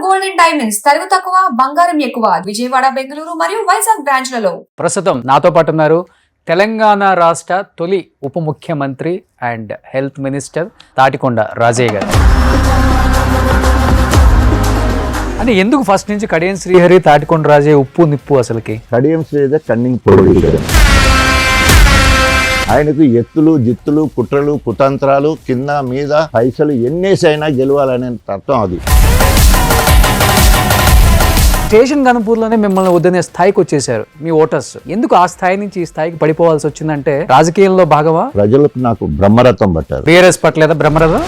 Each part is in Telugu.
గోల్డ్ అండ్ డైమండ్స్ తరుగు తక్కువ బంగారం ఎక్కువ విజయవాడ బెంగళూరు మరియు వైజాగ్ బ్రాంచ్లలో. ప్రస్తుతం నాతో పాటు ఉన్నారు తెలంగాణ రాష్ట్ర తొలి ఉప ముఖ్యమంత్రి and health minister Tatikonda Rajaiah గారు. అంటే ఎందుకు ఫస్ట్ నుంచి కడియం శ్రీహరి తాటికొండ రాజయ్య ఉప్పు నిప్పు అసలుకి? కడియం శ్రీహరి కన్నింగ్ పొడి. ఆయనకు ఎత్తులు జిత్తులు కుట్రలు కుతంత్రాలు కింద మీద పైసలు ఎన్నేసైనా గెలవాలనే తత్వం అది. స్టేషన్ గణపూర్లోనే మిమ్మల్ని వద్దనే స్థాయికి వచ్చేసారు మీ ఓటర్స్. ఎందుకు ఆ స్థాయి నుంచి ఈ స్థాయికి పడిపోవాల్సి వచ్చిందంటే రాజకీయంలో భాగమా? ప్రజలకు నాకు బ్రహ్మరథం పట్టారు. బీఆర్ఎస్ పట్టలేదా బ్రహ్మరథం?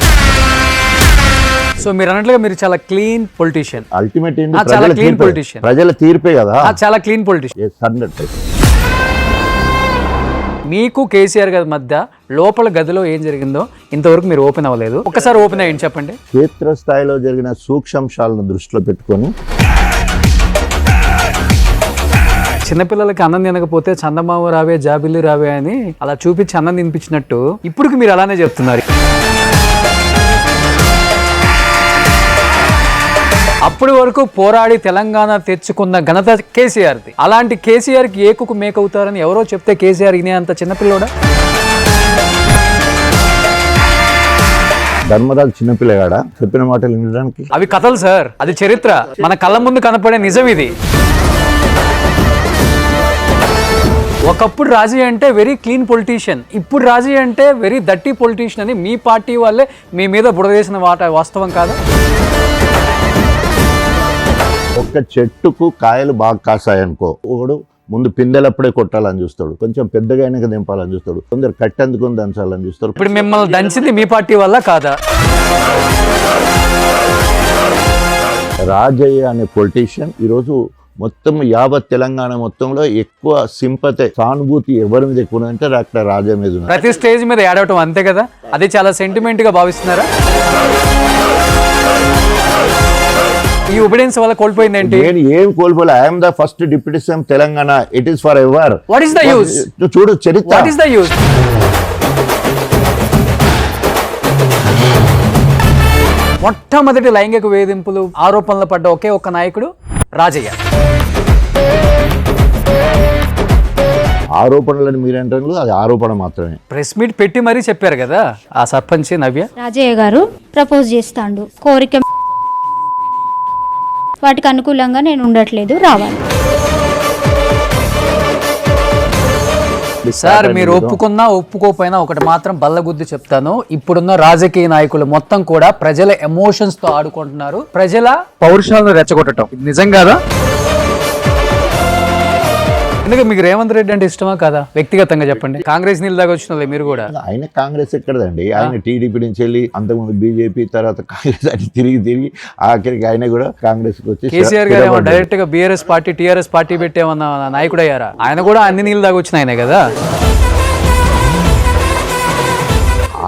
సో మీరు అన్నట్లుగా మీరు చాలా క్లీన్ పొలిటీషియన్. అల్టిమేట్ చాలా క్లీన్ పొలిటీషియన్. ప్రజల తీర్పే కదా. చాలా క్లీన్ పొలిటీషియన్. 100%. మీకు కేసీఆర్ గారి మధ్య లోపల గదిలో ఏం జరిగిందో ఇంతవరకు మీరు ఓపెన్ అవ్వలేదు. ఒకసారి ఓపెన్ అయ్యండి, చెప్పండి. క్షేత్రస్థాయిలో జరిగిన సూక్ష్మాంశాలను దృష్టిలో పెట్టుకొని చిన్నపిల్లలకి అన్నం తినకపోతే చందమామ రావే జాబిల్లి రావే అని అలా చూపించి అన్నం తినిపించినట్టు ఇప్పుడు మీరు అలానే చెప్తున్నారు. అప్పటి వరకు పోరాడి తెలంగాణ తెచ్చుకున్న ఘనత కేసీఆర్ది. అలాంటి కేసీఆర్కి ఏకుకు మేకవుతారని ఎవరో చెప్తే కేసీఆర్ ఇనే అంత చిన్నపిల్లోడా? ధర్మరాజు చిన్నపిల్లగాడా చెప్పిన మాటలు వినడానికి? అవి కథలు సార్, అది చరిత్ర. మన కళ్ళ ముందు కనపడే నిజం ఇది. ఒకప్పుడు రాజయ్య అంటే వెరీ క్లీన్ పొలిటీషియన్, ఇప్పుడు రాజయ్య అంటే వెరీ దట్టి పొలిటీషియన్ అని మీ పార్టీ వాళ్ళే మీ మీద బుడదేసిన వాస్తవం కాదా? ఒక్క చెట్టుకు కాయలు బాగా కాసాయనుకో, ఒకడు ముందు పిందెలప్పుడే కొట్టాలని చూస్తాడు, కొంచెం పెద్దగా అయినాక దింపాలని చూస్తాడు, కొందరు కట్టెందుకుని దంచాలని చూస్తాడు. ఇప్పుడు మిమ్మల్ని దంచింది మీ పార్టీ వల్ల కాదా? రాజయ్య అనే పొలిటీషియన్ ఈరోజు మొత్తం యావత్ తెలంగాణ మొత్తంలో ఎక్కువ సింపతి సానుభూతి ఎవరి మీద ఎక్కువ అంటే డాక్టర్ రాజయ్య మీద. ప్రతి స్టేజ్ మీద ఏడవటం అంతే కదా, అది చాలా సెంటిమెంట్ గా భావిస్తున్నారా? ఈ ఒబిడియన్స్ వల్ల కోల్పోయింది ఏంటి? నేను ఏం కోల్పోలే. I'm the first deputy CM Telangana. It is for ever. What is the use? చూడు చరిత్ర. What is the use? మొట్టమొదటి లైంగిక వేధింపులు ఆరోపణలు పడ్డ ఒకే ఒక్క నాయకుడు రాజయ్య. ఆరోపణలని మీరంటారు, అది ఆరోపణ మాత్రమే. ప్రెస్ మీట్ పెట్టి మరీ చెప్పారు కదా ఆ సర్పంచ్ నవ్య. రాజయ్య గారు ప్రపోజ్ చేస్తాండు, కోరిక వాటికి అనుకూలంగా నేను ఉండట్లేదు, రావాలి. సార్ మీరు ఒప్పుకున్నా ఒప్పుకోపోయినా ఒకటి మాత్రం బల్లగుద్ది చెప్తాను, ఇప్పుడున్న రాజకీయ నాయకులు మొత్తం కూడా ప్రజల ఎమోషన్స్ తో ఆడుకుంటున్నారు, ప్రజల పౌరుషాలను రెచ్చగొట్టడం. నిజం కాదా? ఎందుకంటే మీకు రేవంత్ రెడ్డి అంటే ఇష్టమా కాదా? వ్యక్తిగతంగా చెప్పండి. కాంగ్రెస్ నీళ్ళు దాకా వచ్చిన మీరు కూడా. ఆయన కాంగ్రెస్ ఎక్కడదండి, ఆయన టీడీపీ నుంచి వెళ్ళి అంతకుముందు బీజేపీ తర్వాత కాంగ్రెస్ అని తిరిగి ఆఖరికి ఆయన కూడా కాంగ్రెస్ కి వచ్చి కేసీఆర్ గారు డైరెక్ట్ గా బీఆర్ఎస్ పార్టీ టీఆర్ఎస్ పార్టీ పెట్టేమన్న నాయకుడు అయ్యారా? ఆయన కూడా అన్ని నీళ్ళు దాకా వచ్చిన ఆయనే కదా.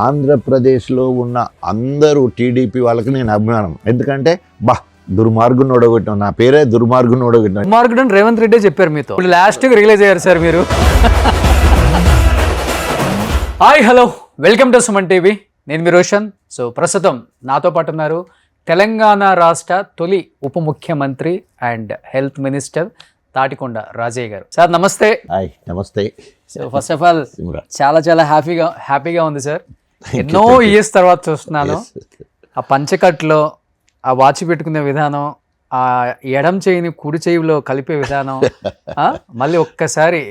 ఆంధ్రప్రదేశ్లో ఉన్న అందరూ టీడీపీ వాళ్ళకి నేను అభిమానం. ఎందుకంటే దుర్మార్గుని ఓడగొట్టాం, నా పేరే దుర్మార్గుని ఓడగొట్టాం. దుర్మార్గుడు అని రేవంత్ రెడ్డి చెప్పారు మీతో. లాస్ట్ రిలీజ్ అయ్యారు సార్ మీరు. Hi hello, welcome to Suman TV. నేను మీ రోషన్. సో ప్రస్తుతం నాతో పాటు ఉన్నారు తెలంగాణ రాష్ట్ర తొలి ఉప ముఖ్యమంత్రి and health minister Tatikonda Rajaiah గారు. సార్ నమస్తే. హాయ్ నమస్తే. సో ఫస్ట్ ఆఫ్ ఆల్ చాలా హ్యాపీగా ఉంది సార్. ఎన్నో ఇయర్స్ తర్వాత చూస్తున్నాను. ఆ పంచకట్లో ఆ వాచి పెట్టుకునే విధానం, ఆ ఎడం చేయిని కుడి చేయిలో కలిపే విధానం, మళ్ళీ ఒక్కసారి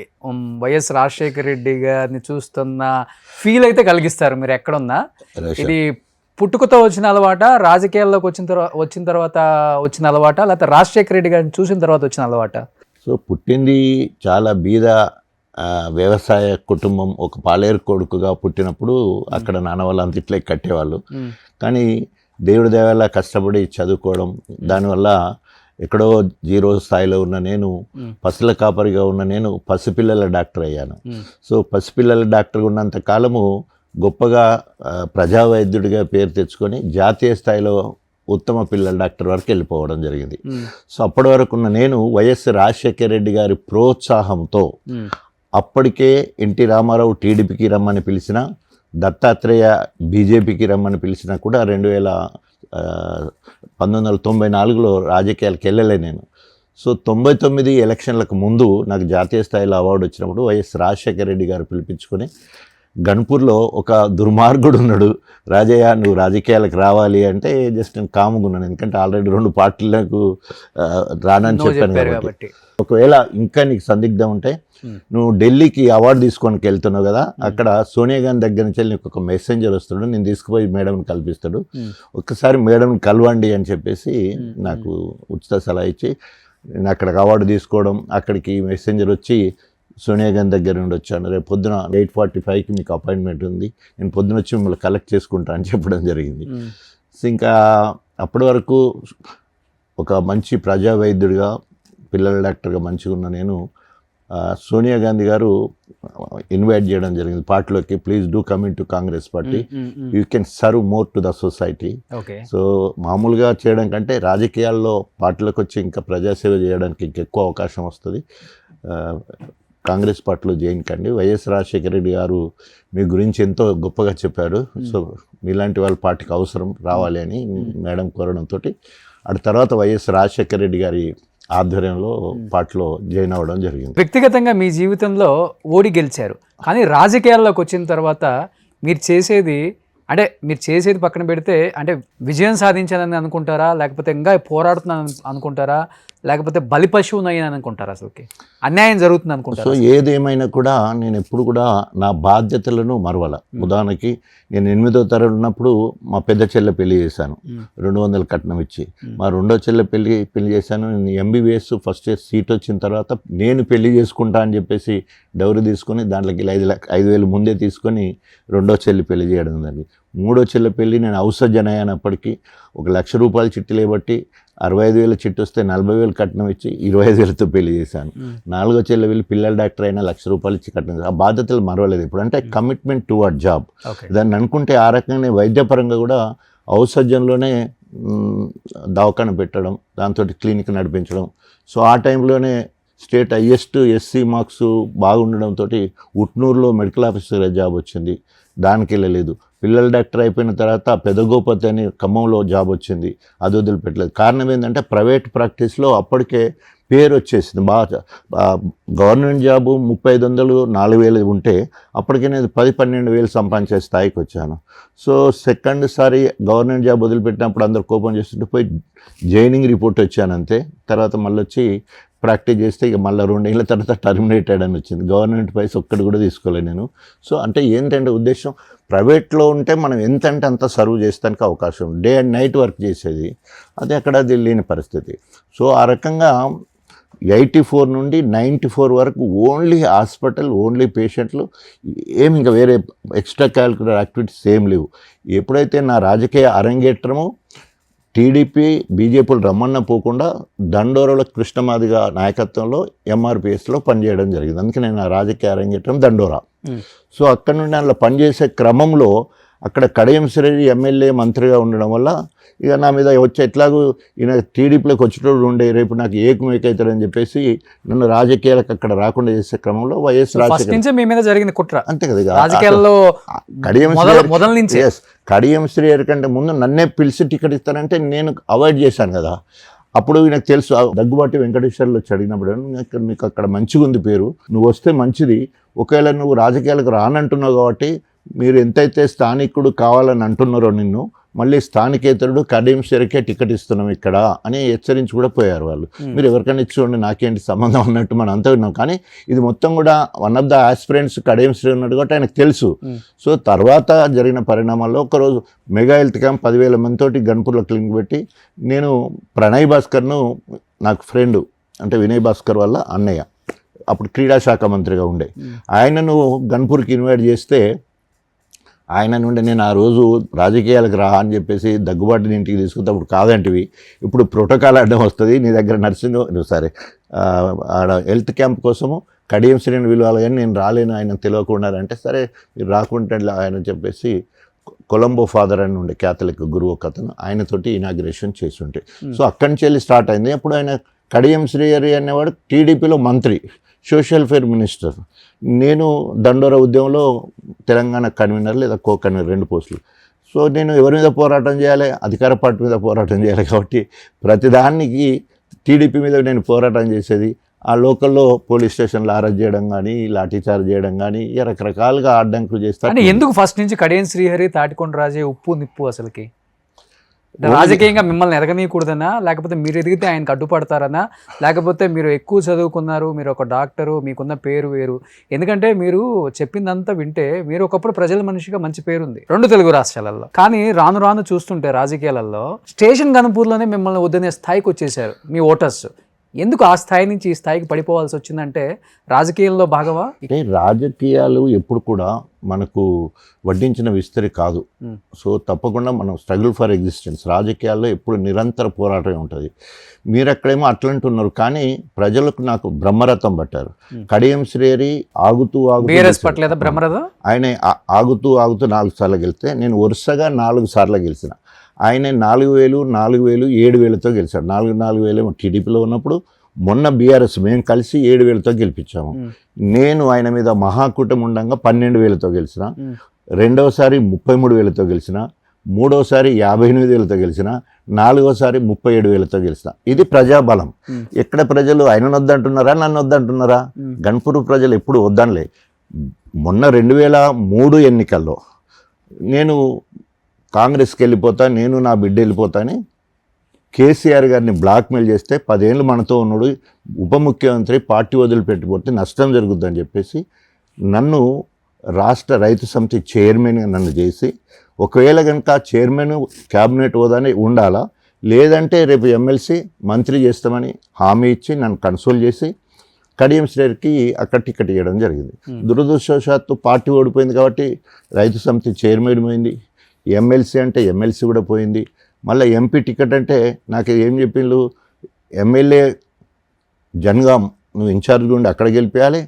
వైఎస్ రాజశేఖర రెడ్డి గారిని చూస్తున్న ఫీల్ అయితే కలిగిస్తారు మీరు ఎక్కడున్నా. ఇది పుట్టుకతో వచ్చిన అలవాట, రాజకీయాల్లోకి వచ్చిన తర్వాత వచ్చిన అలవాట, లేకపోతే రాజశేఖర రెడ్డి గారిని చూసిన తర్వాత వచ్చిన అలవాట? సో పుట్టింది చాలా బీద వ్యవసాయ కుటుంబం, ఒక పాలేరు కొడుకుగా పుట్టినప్పుడు అక్కడ నాన్న వాళ్ళు అంత ఇట్లే కట్టేవాళ్ళు. కానీ దేవుడి దేవల్ల కష్టపడి చదువుకోవడం, దానివల్ల ఎక్కడో జీరో స్థాయిలో ఉన్న నేను, పసుల కాపరిగా ఉన్న నేను పసిపిల్లల డాక్టర్ అయ్యాను. సో పసిపిల్లల డాక్టర్ ఉన్నంత కాలము గొప్పగా ప్రజా వైద్యుడిగా పేరు తెచ్చుకొని జాతీయ స్థాయిలో ఉత్తమ పిల్లల డాక్టర్ వరకు వెళ్ళిపోవడం జరిగింది. సో అప్పటి వరకు ఉన్న నేను వైఎస్ రాజశేఖర రెడ్డి గారి ప్రోత్సాహంతో, అప్పటికే ఎన్టీ రామారావు టీడీపీకి రమ్మని పిలిచిన, దత్తాత్రేయ బీజేపీకి రమ్మని పిలిచినా కూడా 1994లో రాజకీయాలకు వెళ్ళలే నేను. సో 99 ఎలక్షన్లకు ముందు నాకు జాతీయ స్థాయిలో అవార్డు వచ్చినప్పుడు వైఎస్ రాజశేఖర రెడ్డి గారు పిలిపించుకొని గన్పూర్లో ఒక దుర్మార్గుడు ఉన్నాడు, రాజయ్య నువ్వు రాజకీయాలకు రావాలి అంటే జస్ట్ నేను కాముకున్నాను, ఎందుకంటే ఆల్రెడీ 2 పార్టీలకు రానని చెప్పాను కాబట్టి. ఒకవేళ ఇంకా నీకు సందిగ్ధం ఉంటే నువ్వు ఢిల్లీకి అవార్డు తీసుకొని వెళ్తున్నావు కదా, అక్కడ సోనియా గాంధీ దగ్గర నుంచి నీకు ఒక మెసెంజర్ వస్తాడు, నేను తీసుకుపోయి మేడంని కల్పిస్తాడు, ఒక్కసారి మేడంని కలవండి అని చెప్పేసి నాకు ఉచిత సలహా ఇచ్చి నేను అక్కడికి అవార్డు తీసుకోవడం, అక్కడికి మెసెంజర్ వచ్చి సోనియా గాంధీ దగ్గర నుండి వచ్చాను, రేపు పొద్దున 8:45కి మీకు అపాయింట్మెంట్ ఉంది, నేను పొద్దున వచ్చి మిమ్మల్ని కలెక్ట్ చేసుకుంటా అని చెప్పడం జరిగింది. సో ఇంకా అప్పటి వరకు ఒక మంచి ప్రజా వైద్యుడిగా, పిల్లల డాక్టర్గా మంచిగా ఉన్న నేను సోనియా గాంధీ గారు ఇన్వైట్ చేయడం జరిగింది పార్టీలోకి, please do come in to Congress party, you can serve more to the society. So మామూలుగా చేయడం కంటే రాజకీయాల్లో పార్టీలోకి వచ్చి ఇంకా ప్రజాసేవ చేయడానికి ఇంకెక్కువ అవకాశం వస్తుంది, కాంగ్రెస్ పార్టీలో జాయిన్ కండి. వైఎస్ రాజశేఖర రెడ్డి గారు మీ గురించి ఎంతో గొప్పగా చెప్పారు, సో మీలాంటి వాళ్ళ పార్టీకి అవసరం రావాలి అని మేడం కోరడంతో ఆ తర్వాత వైఎస్ రాజశేఖర రెడ్డి గారి ఆధ్వర్యంలో పార్టీలో జాయిన్ అవ్వడం జరిగింది. వ్యక్తిగతంగా మీ జీవితంలో ఓడి గెలిచారు, కానీ రాజకీయాల్లోకి వచ్చిన తర్వాత మీరు చేసేది పక్కన పెడితే అంటే విజయం సాధించాలని అనుకుంటారా, లేకపోతే ఇంకా పోరాడుతున్నాను అనుకుంటారా, లేకపోతే బలి పశువునయ్యాను అనుకుంటారా, అసలుకి అన్యాయం జరుగుతుంది అనుకుంటారా? సో ఏదేమైనా కూడా నేను ఎప్పుడు కూడా నా బాధ్యతలను మరవల. ఉదాహరణకి నేను 8వ తరగతి ఉన్నప్పుడు మా పెద్ద చెల్లె పెళ్లి చేశాను, 200 కట్నం ఇచ్చి. మా రెండో చెల్లె పెళ్లి చేశాను. నేను MBBS ఫస్ట్ ఇయర్ సీట్ వచ్చిన తర్వాత నేను పెళ్లి చేసుకుంటా అని చెప్పేసి డౌరీ తీసుకొని దాంట్లోకి 5,000 ముందే తీసుకొని రెండో చెల్లి పెళ్లి చేయడం జరిగింది. మూడో చెల్లె పెళ్లి నేను ఔసజ్జన అయినప్పటికీ ₹1,00,000 చిట్టి లేబట్టి 65,000 చిట్టు వస్తే 40,000 కట్నం ఇచ్చి 25,000తో పెళ్లి చేశాను. నాలుగో చెల్లె వెళ్ళి పిల్లల డాక్టర్ అయినా ₹1,00,000 ఇచ్చి కట్నం. ఆ బాధ్యతలు మరవలేదు ఇప్పుడు, అంటే కమిట్మెంట్ టువర్డ్ జాబ్. దాన్ని అనుకుంటే ఆ రకంగానే వైద్యపరంగా కూడా ఔసజ్జంలోనే దవాఖాన పెట్టడం, దాంతో క్లినిక్ నడిపించడం. సో ఆ టైంలోనే స్టేట్ హైయెస్ట్ SC మార్క్స్ బాగుండడంతో ఉట్నూరులో మెడికల్ ఆఫీసర్ జాబ్ వచ్చింది, దానికి వెళ్ళలేదు. పిల్లల డాక్టర్ అయిపోయిన తర్వాత పెదగోపతి అని ఖమ్మంలో జాబ్ వచ్చింది, అది వదిలిపెట్టలేదు. కారణం ఏంటంటే ప్రైవేట్ ప్రాక్టీస్లో అప్పటికే పేరు వచ్చేసింది బాగా. గవర్నమెంట్ జాబు 3,500 4,000 ఉంటే అప్పటికే నేను 10-12,000 సంపాదించే స్థాయికి వచ్చాను. సో సెకండ్ సారి గవర్నమెంట్ జాబ్ వదిలిపెట్టినప్పుడు అందరు కోపం చేస్తుంటే పోయి జాయినింగ్ రిపోర్ట్ వచ్చాను అంతే. తర్వాత మళ్ళీ వచ్చి ప్రాక్టీస్ చేస్తే ఇక మళ్ళీ 2 ఏళ్ళ తర్వాత టర్మినేటెడ్ అని వచ్చింది. గవర్నమెంట్ పైసా ఒక్కటి కూడా తీసుకోలేదు నేను. సో అంటే ఏంటంటే ఉద్దేశం, ప్రైవేట్లో ఉంటే మనం ఎంతంటే అంత సర్వ్ చేస్తానికి అవకాశం, డే అండ్ నైట్ వర్క్ చేసేది, అది అక్కడ అది లేని పరిస్థితి. సో ఆ రకంగా 84 నుండి 94 వరకు ఓన్లీ హాస్పిటల్, ఓన్లీ పేషెంట్లు, ఏమి ఇంకా వేరే ఎక్స్ట్రా క్యాలిక్యులర్ యాక్టివిటీస్ ఏం లేవు. ఎప్పుడైతే నా రాజకీయ అరంగేట్రమో టీడీపీ బీజేపీలు రమ్మన్న పోకుండా దండోరాలో కృష్ణమాదిగ నాయకత్వంలో MRPSలో పనిచేయడం జరిగింది. అందుకే నేను నా రాజకీయ అరంగేట్రం దండోరా. సో అక్కడ నుండి అందులో పనిచేసే క్రమంలో అక్కడ కడియం శ్రీహరి ఎమ్మెల్యే మంత్రిగా ఉండడం వల్ల ఇక నా మీద వచ్చి ఎట్లాగూ ఈయన టీడీపీలోకి వచ్చేటోడు ఉండే, రేపు నాకు ఏకమేకవుతాడని చెప్పేసి నన్ను రాజకీయాలకు అక్కడ రాకుండా చేసే క్రమంలో వైఎస్ రాజశేఖర మీ మీద జరిగింది కుట్ర అంతే కదా. కడియం శ్రీహరి కంటే ముందు నన్నే పిలిచి టికెట్ ఇస్తానంటే నేను అవాయిడ్ చేశాను కదా. అప్పుడు నాకు తెలుసు, దగ్గుబాటి వెంకటేశ్వర్లు వచ్చి అడిగినప్పుడు మీకు అక్కడ మంచిగా ఉంది పేరు, నువ్వు వస్తే మంచిది, ఒకవేళ నువ్వు రాజకీయాలకు రానంటున్నావు కాబట్టి మీరు ఎంతైతే స్థానికుడు కావాలని అంటున్నారో నిన్ను, మళ్ళీ స్థానికేతరుడు కడియం శ్రీహరికే టికెట్ ఇస్తున్నాం ఇక్కడ అని హెచ్చరించి కూడా పోయారు వాళ్ళు. మీరు ఎవరికైనా ఇచ్చుకోండి, నాకేంటి సంబంధం అన్నట్టు మనం అంతా విన్నాం. కానీ ఇది మొత్తం కూడా one of the aspirants Kadiyam Srihari ఉన్నట్టు కాబట్టి ఆయనకు తెలుసు. సో తర్వాత జరిగిన పరిణామాల్లో ఒకరోజు మెగా హెల్త్ క్యాంప్ 10,000 మందితోటి గన్పూర్లో క్లినిక్ పెట్టి, నేను ప్రణయ్ భాస్కర్ను, నాకు ఫ్రెండ్ అంటే వినయ్ భాస్కర్ వల్ల అన్నయ్య, అప్పుడు క్రీడా శాఖ మంత్రిగా ఉండే, ఆయనను గన్పూర్కి ఇన్వైట్ చేస్తే ఆయన నుండి నేను ఆ రోజు రాజకీయాలకు రా అని చెప్పేసి దగ్గుబాటిని ఇంటికి తీసుకుంటే అప్పుడు కాదంటివి, ఇప్పుడు ప్రోటోకాల్ అడ్డం వస్తుంది, నీ దగ్గర నర్సింగ్ సరే ఆడ హెల్త్ క్యాంప్ కోసము కడియం శ్రీని విలువాలి కానీ నేను రాలేను, ఆయన తెలియకుండా అంటే సరే మీరు రాకుంటే ఆయన చెప్పేసి కొలంబో ఫాదర్ అని ఉండే క్యాథలిక్ గురువు ఒక అతను, ఆయనతోటి ఇనాగ్రేషన్ చేసి ఉంటే. సో అక్కడి నుంచి వెళ్ళి స్టార్ట్ అయింది. అప్పుడు ఆయన కడియం శ్రీహరి అనేవాడు టీడీపీలో మంత్రి, సోషల్ వెల్ఫేర్ మినిస్టర్. నేను దండోరా ఉద్యమంలో తెలంగాణ కన్వీనర్ లేదా కో కన్వీనర్ 2 పోస్టులు. సో నేను ఎవరి మీద పోరాటం చేయాలి? అధికార పార్టీ మీద పోరాటం చేయాలి. కాబట్టి ప్రతిదానికి టీడీపీ మీద నేను పోరాటం చేసేది. ఆ లోకల్లో పోలీస్ స్టేషన్లో అరెస్ట్ చేయడం కానీ, లాఠీచార్జ్ చేయడం కానీ, రకరకాలుగా అడ్డంకులు అంటే చేస్తారు. ఎందుకు ఫస్ట్ నుంచి కడియం శ్రీహరి, తాటికొండ రాజయ్య ఉప్పు నిప్పు అసలుకి? రాజకీయంగా మిమ్మల్ని ఎదగనీయకూడదనా, లేకపోతే మీరు ఎదిగితే ఆయనకు అడ్డుపడతారనా, లేకపోతే మీరు ఎక్కువ చదువుకున్నారు, మీరు ఒక డాక్టరు, మీకున్న పేరు వేరు? ఎందుకంటే మీరు చెప్పిందంతా వింటే మీరు ఒకప్పుడు ప్రజల మనిషిగా మంచి పేరుంది 2 తెలుగు రాష్ట్రాలలో. కానీ రాను రాను చూస్తుంటే రాజకీయాలలో స్టేషన్ గణపూర్లోనే మిమ్మల్ని వద్దనే స్థాయికి వచ్చేసారు మీ ఓటర్స్. ఎందుకు ఆ స్థాయి నుంచి ఈ స్థాయికి పడిపోవాల్సి వచ్చిందంటే రాజకీయాల్లో భాగమా? అంటే రాజకీయాలు ఎప్పుడు కూడా మనకు వడ్డించిన విస్తరి కాదు. సో తప్పకుండా మనం స్ట్రగుల్ ఫర్ ఎగ్జిస్టెన్స్. రాజకీయాల్లో ఎప్పుడు నిరంతర పోరాటమే ఉంటుంది. మీరు అక్కడేమో అట్లంటున్నారు, కానీ ప్రజలకు నాకు బ్రహ్మరథం పట్టారు. కడియం శ్రీహరి ఆగుతూ పట్టలేదా బ్రహ్మరథం? ఆయన ఆగుతూ 4 సార్లు గెలిస్తే నేను వరుసగా 4 సార్లు గెలిచిన. ఆయన 4,000, 7,000తో గెలిచాడు. 4,000 టీడీపీలో ఉన్నప్పుడు, మొన్న బీఆర్ఎస్ మేము కలిసి 7,000తో గెలిపించాము. నేను ఆయన మీద మహాకూటమి ఉండగా 12,000తో గెలిచిన, రెండవసారి 33,000తో గెలిచిన, మూడోసారి 58,000తో గెలిచిన, నాలుగోసారి 37,000తో గెలిచిన. ఇది ప్రజాబలం. ఎక్కడ ప్రజలు ఆయన వద్దంటున్నారా, నన్ను వద్దంటున్నారా? గణపూర్ ప్రజలు ఎప్పుడు వద్దనలే. మొన్న 2003 ఎన్నికల్లో నేను కాంగ్రెస్కి వెళ్ళిపోతా, నేను నా బిడ్డ వెళ్ళిపోతా అని కేసీఆర్ గారిని బ్లాక్మెయిల్ చేస్తే 10 ఏళ్ళు మనతో ఉన్నాడు, ఉప ముఖ్యమంత్రి పార్టీ వదిలిపెట్టిపోతే నష్టం జరుగుతుందని చెప్పేసి నన్ను రాష్ట్ర రైతు సమితి చైర్మన్గా నన్ను చేసి, ఒకవేళ కనుక చైర్మన్ క్యాబినెట్ హోదానే ఉండాలా, లేదంటే రేపు ఎమ్మెల్సీ మంత్రి చేస్తామని హామీ ఇచ్చి నన్ను కన్సోల్ చేసి కడియం శ్రీహరికి అక్కడ టికెట్ ఇవ్వడం జరిగింది. దురదృష్టవశాత్తు పార్టీ ఓడిపోయింది కాబట్టి రైతు సమితి చైర్మన్ పోయింది, ఎమ్మెల్సీ అంటే ఎమ్మెల్సీ కూడా పోయింది. మళ్ళీ ఎంపీ టికెట్ అంటే నాకు ఏం చెప్పిండ్రు, ఎమ్మెల్యే జనగాం నువ్వు ఇన్ఛార్జ్గా ఉండి అక్కడ గెలిపించాలి,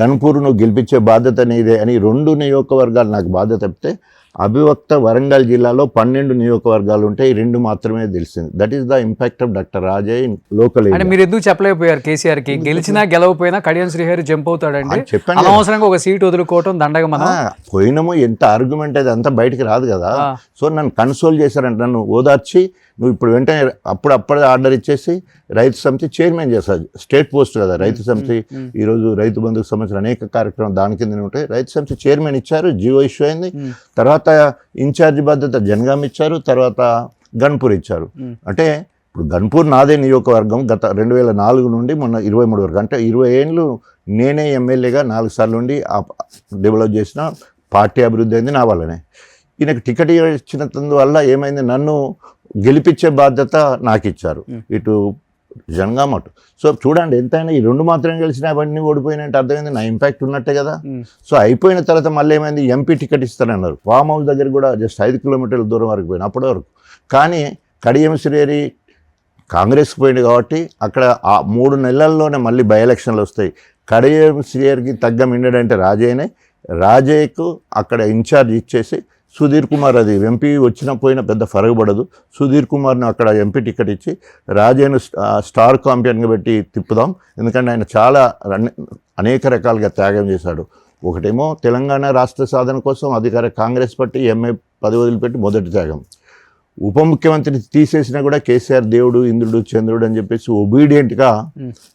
గన్పూర్ నువ్వు గెలిపించే బాధ్యత నీదే అని 2 నియోజకవర్గాలు నాకు బాధ్యత చెప్తే, అభివక్త వరంగల్ జిల్లాలో 12 నియోజకవర్గాలు ఉంటాయి, 2 మాత్రమే తెలిసింది. That is the impact of doctor Rajaiah in local. అంటే మీరు ఎందుకు చెప్పలేకపోయారు కేసీఆర్కి? గెలిచినా గెలవపోయినా కడియం శ్రీహరి జంప్ అవుతాడండి, చెప్పాను. అనవసరంగా ఒక సీట్ వదులుకోవటం దండగ. మనం పోయినాము, ఎంత ఆర్గ్యుమెంట్ అయితే అంతా బయటికి రాదు కదా. సో నన్ను కన్సోల్ చేశారంట, నన్ను ఓదార్చి నువ్వు ఇప్పుడు వెంటనే అప్పుడే ఆర్డర్ ఇచ్చేసి రైతు సమితి చైర్మన్ చేస్తారు. స్టేట్ పోస్ట్ కదా రైతు సమితి. ఈరోజు రైతు బంధుకు సంబంధించిన అనేక కార్యక్రమాలు దాని కింద ఉంటాయి. రైతు సమితి చైర్మన్ ఇచ్చారు, జియో ఇష్యూ అయింది. తర్వాత ఇన్ఛార్జి బాధ్యత జనగాం ఇచ్చారు, తర్వాత గన్పూర్ ఇచ్చారు. అంటే ఇప్పుడు గన్పూర్ నాదే నియోజకవర్గం. గత 2004 నుండి మొన్న 23 వరకు, అంటే 20 ఏళ్ళు నేనే ఎమ్మెల్యేగా 4 సార్లు ఉండి డెవలప్ చేసిన పార్టీ అభివృద్ధి అయింది నా వల్లనే. ఈయనకు టికెట్ ఇచ్చినందువల్ల ఏమైంది, నన్ను గెలిపించే బాధ్యత నాకు ఇచ్చారు, ఇటు జనగాం అటు. సో చూడండి ఎంతైనా ఈ 2 మాత్రం గెలిచినా అవన్నీ ఓడిపోయినట్టు అర్థమైంది, నా ఇంపాక్ట్ ఉన్నట్టే కదా. సో అయిపోయిన తర్వాత మళ్ళీ ఏమైంది, ఎంపీ టికెట్ ఇస్తారన్నారు. ఫామ్ హౌస్ దగ్గర కూడా జస్ట్ 5 కిలోమీటర్ల దూరం వరకు పోయిన అప్పటి వరకు. కానీ కడియం శ్రీహరి కాంగ్రెస్కి పోయింది కాబట్టి అక్కడ ఆ 3 నెలల్లోనే మళ్ళీ బై ఎలక్షన్లు వస్తాయి. కడియం శ్రీహరికి తగ్గ మిండడంటే రాజయ్యనే. రాజయ్యకు అక్కడ ఇన్ఛార్జ్ ఇచ్చేసి సుధీర్ కుమార్, అది ఎంపీ వచ్చినా పోయినా పెద్ద ఫరగబడదు, సుధీర్ కుమార్ను అక్కడ ఎంపీ టికెట్ ఇచ్చి రాజయ్యను స్టార్ కాంపియన్గా పెట్టి తిప్పుదాం. ఎందుకంటే ఆయన చాలా అనేక రకాలుగా త్యాగం చేశాడు. ఒకటేమో తెలంగాణ రాష్ట్ర సాధన కోసం అధికార కాంగ్రెస్ పార్టీ ఎంఏ పదవి వదిలిపెట్టి మొదటి త్యాగం. ఉప ముఖ్యమంత్రిని తీసేసినా కూడా కేసీఆర్ దేవుడు, ఇంద్రుడు, చంద్రుడు అని చెప్పేసి ఒబీడియంట్గా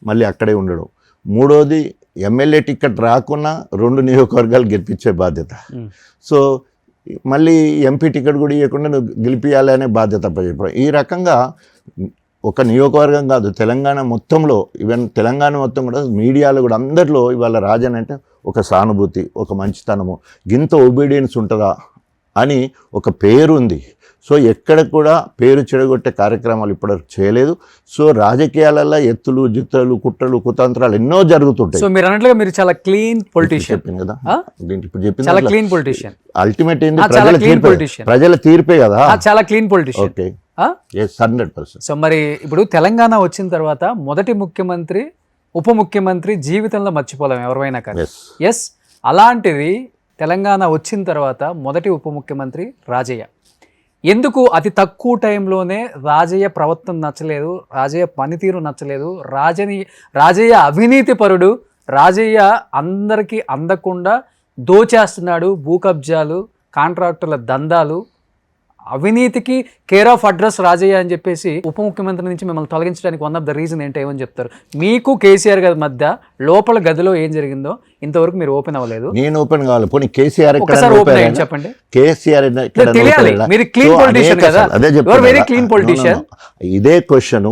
మళ్ళీ అక్కడే ఉండడం. మూడోది ఎమ్మెల్యే టికెట్ రాకున్నా 2 నియోజకవర్గాలు గెలిపించే బాధ్యత. సో మళ్ళీ ఎంపీ టికెట్ కూడా ఇవ్వకుండా నువ్వు గెలిపించాలి అనే బాధ్యత చెప్పడం. ఈ రకంగా ఒక నియోజకవర్గం కాదు, తెలంగాణ మొత్తంలో, ఈవెన్ తెలంగాణ మొత్తం కూడా మీడియాలో కూడా అందరిలో ఇవాళ రాజన్ అంటే ఒక సానుభూతి, ఒక మంచితనము, గింత ఒబీడియన్స్ ఉంటుందా అని ఒక పేరు ఉంది. సో ఎక్కడ కూడా పేరు చెడగొట్టే కార్యక్రమాలు ఇప్పటివరకు చేయలేదు. సో రాజకీయాలలో ఎత్తులు, జిత్తులు, కుట్రలు, కుతంత్రాలు ఎన్నో జరుగుతుంటాయి. సో మీరు అన్నట్లుగా మీరు చాలా క్లీన్ పొలిటీషియన్ చెప్పింది కదా, ఇప్పుడు చెప్పింది చాలా క్లీన్ పొలిటీషియన్. అల్టిమేట్ ఏంది, పొలిటీషియన్, ప్రజల తీర్పే కదా, చాలా క్లీన్ పొలిటీషియన్. ఓకే 100%. సో మరి ఇప్పుడు తెలంగాణ వచ్చిన తర్వాత మొదటి ముఖ్యమంత్రి, ఉప ముఖ్యమంత్రి జీవితంలో మర్చిపోలేం ఎవరైనా కానీ. ఎస్, అలాంటిది తెలంగాణ వచ్చిన తర్వాత మొదటి ఉప ముఖ్యమంత్రి రాజయ్య. ఎందుకు అతి తక్కువ టైంలోనే రాజయ్య ప్రవర్తన నచ్చలేదు, రాజయ్య పనితీరు నచ్చలేదు, రాజయ్య అవినీతి పరుడు, రాజయ్య అందరికీ అందకుండా దోచేస్తున్నాడు, భూ కబ్జాలు, కాంట్రాక్టుల దందాలు, అవినీతికి కేర్ ఆఫ్ అడ్రస్ రాజయ్య అని చెప్పేసి ఉప ముఖ్యమంత్రి నుంచి మిమ్మల్ని తొలగించడానికి వన్ ఆఫ్ ద రీజన్ ఏంటో ఏమని చెప్తారు? మీకు కేసీఆర్ గారి మధ్య లోపల గదిలో ఏం జరిగిందో ఇంతవరకు మీరు ఓపెన్ అవ్వలేదు. నేను ఓపెన్ కావాలి, పోనీ కేసీఆర్ ఒకసారి ఓపెన్ అయ్యి చెప్పండి. కేసీఆర్ తెలియాలి, మీరు క్లీన్ పొలిటీషియన్ కదా, వెరీ క్లీన్ పొలిటీషియన్. ఇదే క్వశ్చన్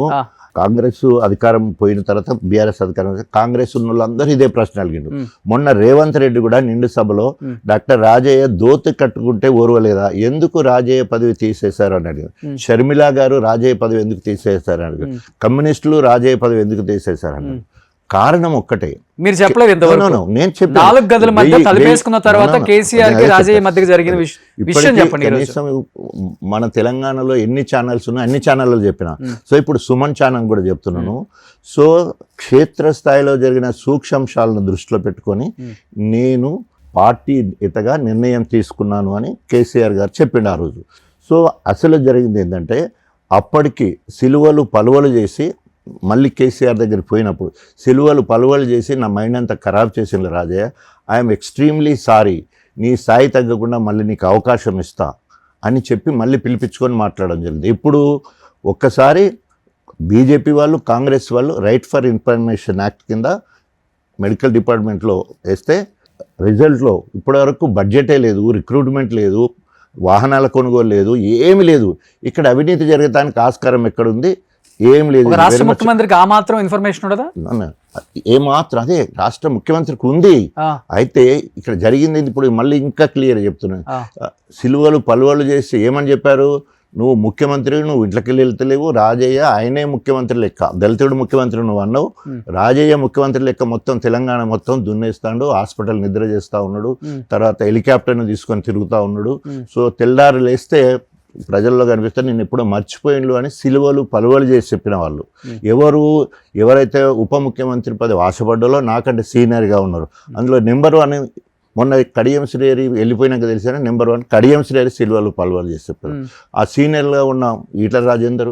కాంగ్రెస్ అధికారం పోయిన తర్వాత బీఆర్ఎస్ అధికారం, కాంగ్రెస్ ఉన్న వాళ్ళందరూ ఇదే ప్రశ్న అడిగిండు. మొన్న రేవంత్ రెడ్డి కూడా నిండు సభలో డాక్టర్ రాజయ్య దోతి కట్టుకుంటే ఓర్వలేదా, ఎందుకు రాజయ్య పదవి తీసేశారు అని అడిగారు. షర్మిల గారు రాజయ్య పదవి ఎందుకు తీసేశారు అని అడిగారు. కమ్యూనిస్టులు రాజయ్య పదవి ఎందుకు తీసేశారు అన్నారు. కారణం ఒక్కటే, మీరు చెప్పలేదు ఇంతవరకు. నేను చెప్పాను 4 గదుల మధ్య తలపేసుకున్న తర్వాత కేసీఆర్ కి రాజయ్య మధ్య జరిగిన విషయం చెప్పండి. కనీసం మన తెలంగాణలో ఎన్ని ఛానల్స్ ఉన్నాయి అన్ని ఛానల్లో చెప్పిన. సో ఇప్పుడు సుమన్ ఛానల్ కూడా చెప్తున్నాను. సో క్షేత్రస్థాయిలో జరిగిన సూక్ష్మాంశాలను దృష్టిలో పెట్టుకొని నేను పార్టీ ఇతగా నిర్ణయం తీసుకున్నాను అని కేసీఆర్ గారు చెప్పిండు ఆ రోజు. సో అసలు జరిగింది ఏంటంటే, అప్పటికి సిలువలు పలువలు చేసి మళ్ళీ కేసీఆర్ దగ్గరికి పోయినప్పుడు సిలువలు పలువలు చేసి నా మైండ్ అంతా ఖరాబ్ చేసింది రాజయ్య, ఐఎమ్ ఎక్స్ట్రీమ్లీ సారీ, నీ స్థాయి తగ్గకుండా మళ్ళీ నీకు అవకాశం ఇస్తా అని చెప్పి మళ్ళీ పిలిపించుకొని మాట్లాడడం జరిగింది. ఇప్పుడు ఒక్కసారి బీజేపీ వాళ్ళు కాంగ్రెస్ వాళ్ళు రైట్ ఫర్ ఇన్ఫర్మేషన్ యాక్ట్ కింద మెడికల్ డిపార్ట్మెంట్లో వేస్తే రిజల్ట్లో ఇప్పటివరకు బడ్జెటే లేదు, రిక్రూట్మెంట్ లేదు, వాహనాల కొనుగోలు లేదు, ఏమి లేదు. ఇక్కడ అవినీతి జరగడానికి ఆస్కారం ఎక్కడుంది? ఏం లేదు. రాష్ట్ర ముఖ్యమంత్రికి ఆ మాత్రం ఇన్ఫర్మేషన్ ఉండదా? ఏమాత్రం, అదే రాష్ట్ర ముఖ్యమంత్రికి ఉంది. అయితే ఇక్కడ జరిగింది ఇప్పుడు మళ్ళీ ఇంకా క్లియర్ చెప్తున్నాను. సిలువలు పలువలు చేసి ఏమని చెప్పారు, నువ్వు ముఖ్యమంత్రి, నువ్వు ఇంట్లోకి వెళ్ళి వెళ్తలేవు, రాజయ్య ఆయనే ముఖ్యమంత్రి లెక్క, దళితుడు ముఖ్యమంత్రి నువ్వు అన్నావు, రాజయ్య ముఖ్యమంత్రి లెక్క మొత్తం తెలంగాణ మొత్తం దున్నేస్తాడు, హాస్పిటల్ నిద్ర చేస్తూ ఉన్నాడు, తర్వాత హెలికాప్టర్ను తీసుకొని తిరుగుతూ ఉన్నాడు. సో తెల్లారు లేస్తే ప్రజల్లో కనిపిస్తే నేను ఎప్పుడో మర్చిపోయిండు అని సిలువలు పలువలు చేసి చెప్పిన వాళ్ళు ఎవరైతే ఉప ముఖ్యమంత్రి పదవి ఆశపడ్డాలో నాకంటే సీనియర్గా ఉన్నారు. అందులో నెంబర్ 1 మొన్న కడియం శ్రీహరి వెళ్ళిపోయినాక తెలిసిన నెంబర్ 1 కడియం శ్రీహరి సిలువలు పలువలు చేసి చెప్పారు. ఆ సీనియర్గా ఉన్న ఈటల రాజేందర్,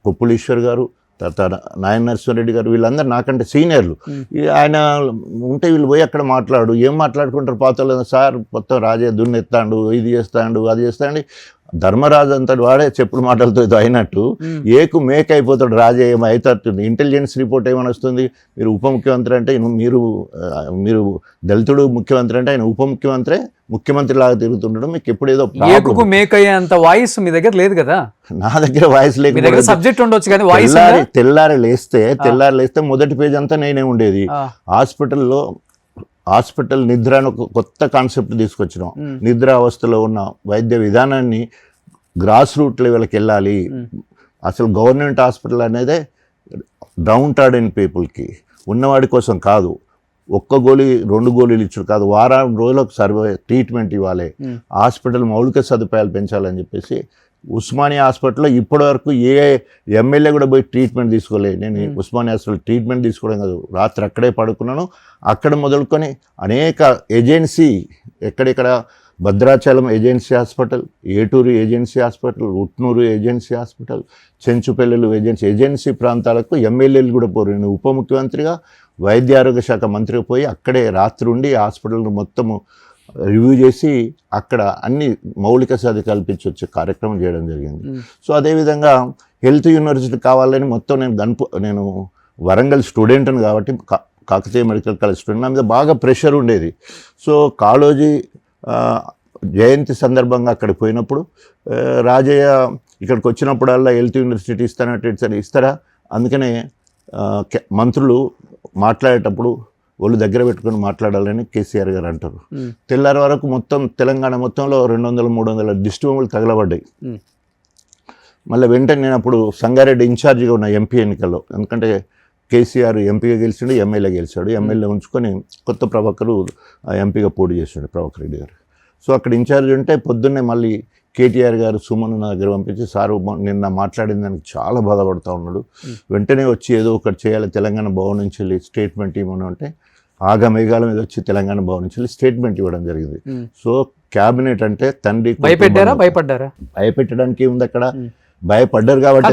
కొప్పులీశ్వర్ గారు, తర్వాత నాయన నరసింహారెడ్డి గారు, వీళ్ళందరూ నాకంటే సీనియర్లు. ఆయన ఉంటే వీళ్ళు పోయి అక్కడ ఏం మాట్లాడుకుంటారు పాతలు, సార్ మొత్తం రాజే దున్నెత్తాడు, ఇది చేస్తాడు, అది చేస్తాడు, ధర్మరాజు అంతటి వాడే చెప్పుడు మాటలతో అయినట్టు ఏకు మేక్ అయిపోతాడు రాజయ్య. ఏమవుతుంది, ఇంటెలిజెన్స్ రిపోర్ట్ ఏమని వస్తుంది, మీరు ఉప ముఖ్యమంత్రి అంటే మీరు దళితుడు ముఖ్యమంత్రి అంటే ఆయన ఉప ముఖ్యమంత్రి లాగా తిరుగుతుండడం మీకు ఎప్పుడేదో మేక్ అయ్యేంత వాయిస్ మీ దగ్గర లేదు కదా. నా దగ్గర వాయిస్ లేదు, సబ్జెక్ట్ ఉండొచ్చు కానీ వాయిస్. తెల్లారి లేస్తే మొదటి పేజ్ అంతా నేనే ఉండేది. హాస్పిటల్ నిద్ర అని ఒక కొత్త కాన్సెప్ట్ తీసుకొచ్చినాం. నిద్ర అవస్థలో ఉన్న వైద్య విధానాన్ని గ్రాస్ రూట్ లెవెల్కి వెళ్ళాలి. అసలు గవర్నమెంట్ హాస్పిటల్ అనేదే డౌన్ టార్డెన్ పీపుల్కి ఉన్నవాడి కోసం కాదు. 1 గోళీ 2 గోళీలు ఇచ్చుడు కాదు, వారం రోజులకు సర్వే ట్రీట్మెంట్ ఇవ్వాలి, హాస్పిటల్ మౌలిక సదుపాయాలు పెంచాలని చెప్పేసి ఉస్మానియా హాస్పిటల్లో ఇప్పటివరకు ఏ ఎమ్మెల్యే కూడా పోయి ట్రీట్మెంట్ తీసుకోలేదు. నేను ఉస్మానియా హాస్పిటల్ ట్రీట్మెంట్ తీసుకోవడం కాదు, రాత్రి అక్కడే పడుకున్నాను. అక్కడ మొదలుకొని అనేక ఏజెన్సీ, ఎక్కడెక్కడ Bhadrachalam agency hospital, Eturu agency hospital, Utnur agency hospital, చెంచుపల్లెలు ఏజెన్సీ ప్రాంతాలకు ఎమ్మెల్యేలు కూడా పోరు. నేను ఉప ముఖ్యమంత్రిగా వైద్య ఆరోగ్య శాఖ మంత్రిగా పోయి అక్కడే రాత్రి ఉండి హాస్పిటల్ను మొత్తము రివ్యూ చేసి అక్కడ అన్ని మౌలిక సదుపాయాలు కల్పించి వచ్చే కార్యక్రమం చేయడం జరిగింది. సో అదేవిధంగా హెల్త్ యూనివర్సిటీ కావాలని మొత్తం నేను వరంగల్ స్టూడెంట్ని కాబట్టి కాకతీయ మెడికల్ కాలేజ్ స్టూడెంట్, నా మీద బాగా ప్రెషర్ ఉండేది. సో కాళోజీ జయంతి సందర్భంగా అక్కడికి పోయినప్పుడు రాజయ్య ఇక్కడికి వచ్చినప్పుడల్లా హెల్త్ యూనివర్సిటీ ఇస్తారా, అందుకనే మంత్రులు మాట్లాడేటప్పుడు వాళ్ళు దగ్గర పెట్టుకొని మాట్లాడాలని కేసీఆర్ గారు అంటారు. తెల్లారి వరకు మొత్తం తెలంగాణ మొత్తంలో 200-300 దిష్టి బొమ్మలు తగలబడ్డాయి. మళ్ళీ వెంటనే నేను అప్పుడు సంగారెడ్డి ఇన్ఛార్జిగా ఉన్న ఎంపీ ఎన్నికల్లో, ఎందుకంటే కేసీఆర్ ఎంపీగా గెలిచాడు, ఎమ్మెల్యే గెలిచాడు. ఎమ్మెల్యే ఉంచుకొని కొత్త ప్రభాకర్ ఎంపీగా పోటీ చేశాడు, ప్రభాకర్ రెడ్డి గారు. సో అక్కడ ఇన్ఛార్జ్ ఉంటే పొద్దున్నే మళ్ళీ కేటీఆర్ గారు సుమన్ నా దగ్గర పంపించి, సారు నిన్న మాట్లాడిన దానికి చాలా బాధపడుతూ ఉన్నాడు, వెంటనే వచ్చి ఏదో ఒకటి చేయాలి, తెలంగాణ భవన్ నుంచి వెళ్ళి స్టేట్మెంట్ ఇవ్వను అంటే ఆగమేఘాల మీద వచ్చి తెలంగాణ భవన్ నుంచి వెళ్ళి స్టేట్మెంట్ ఇవ్వడం జరిగింది. సో క్యాబినెట్ అంటే తండ్రి భయపెట్టడానికి ఏముంది అక్కడ, భయపడ్డారు కాబట్టి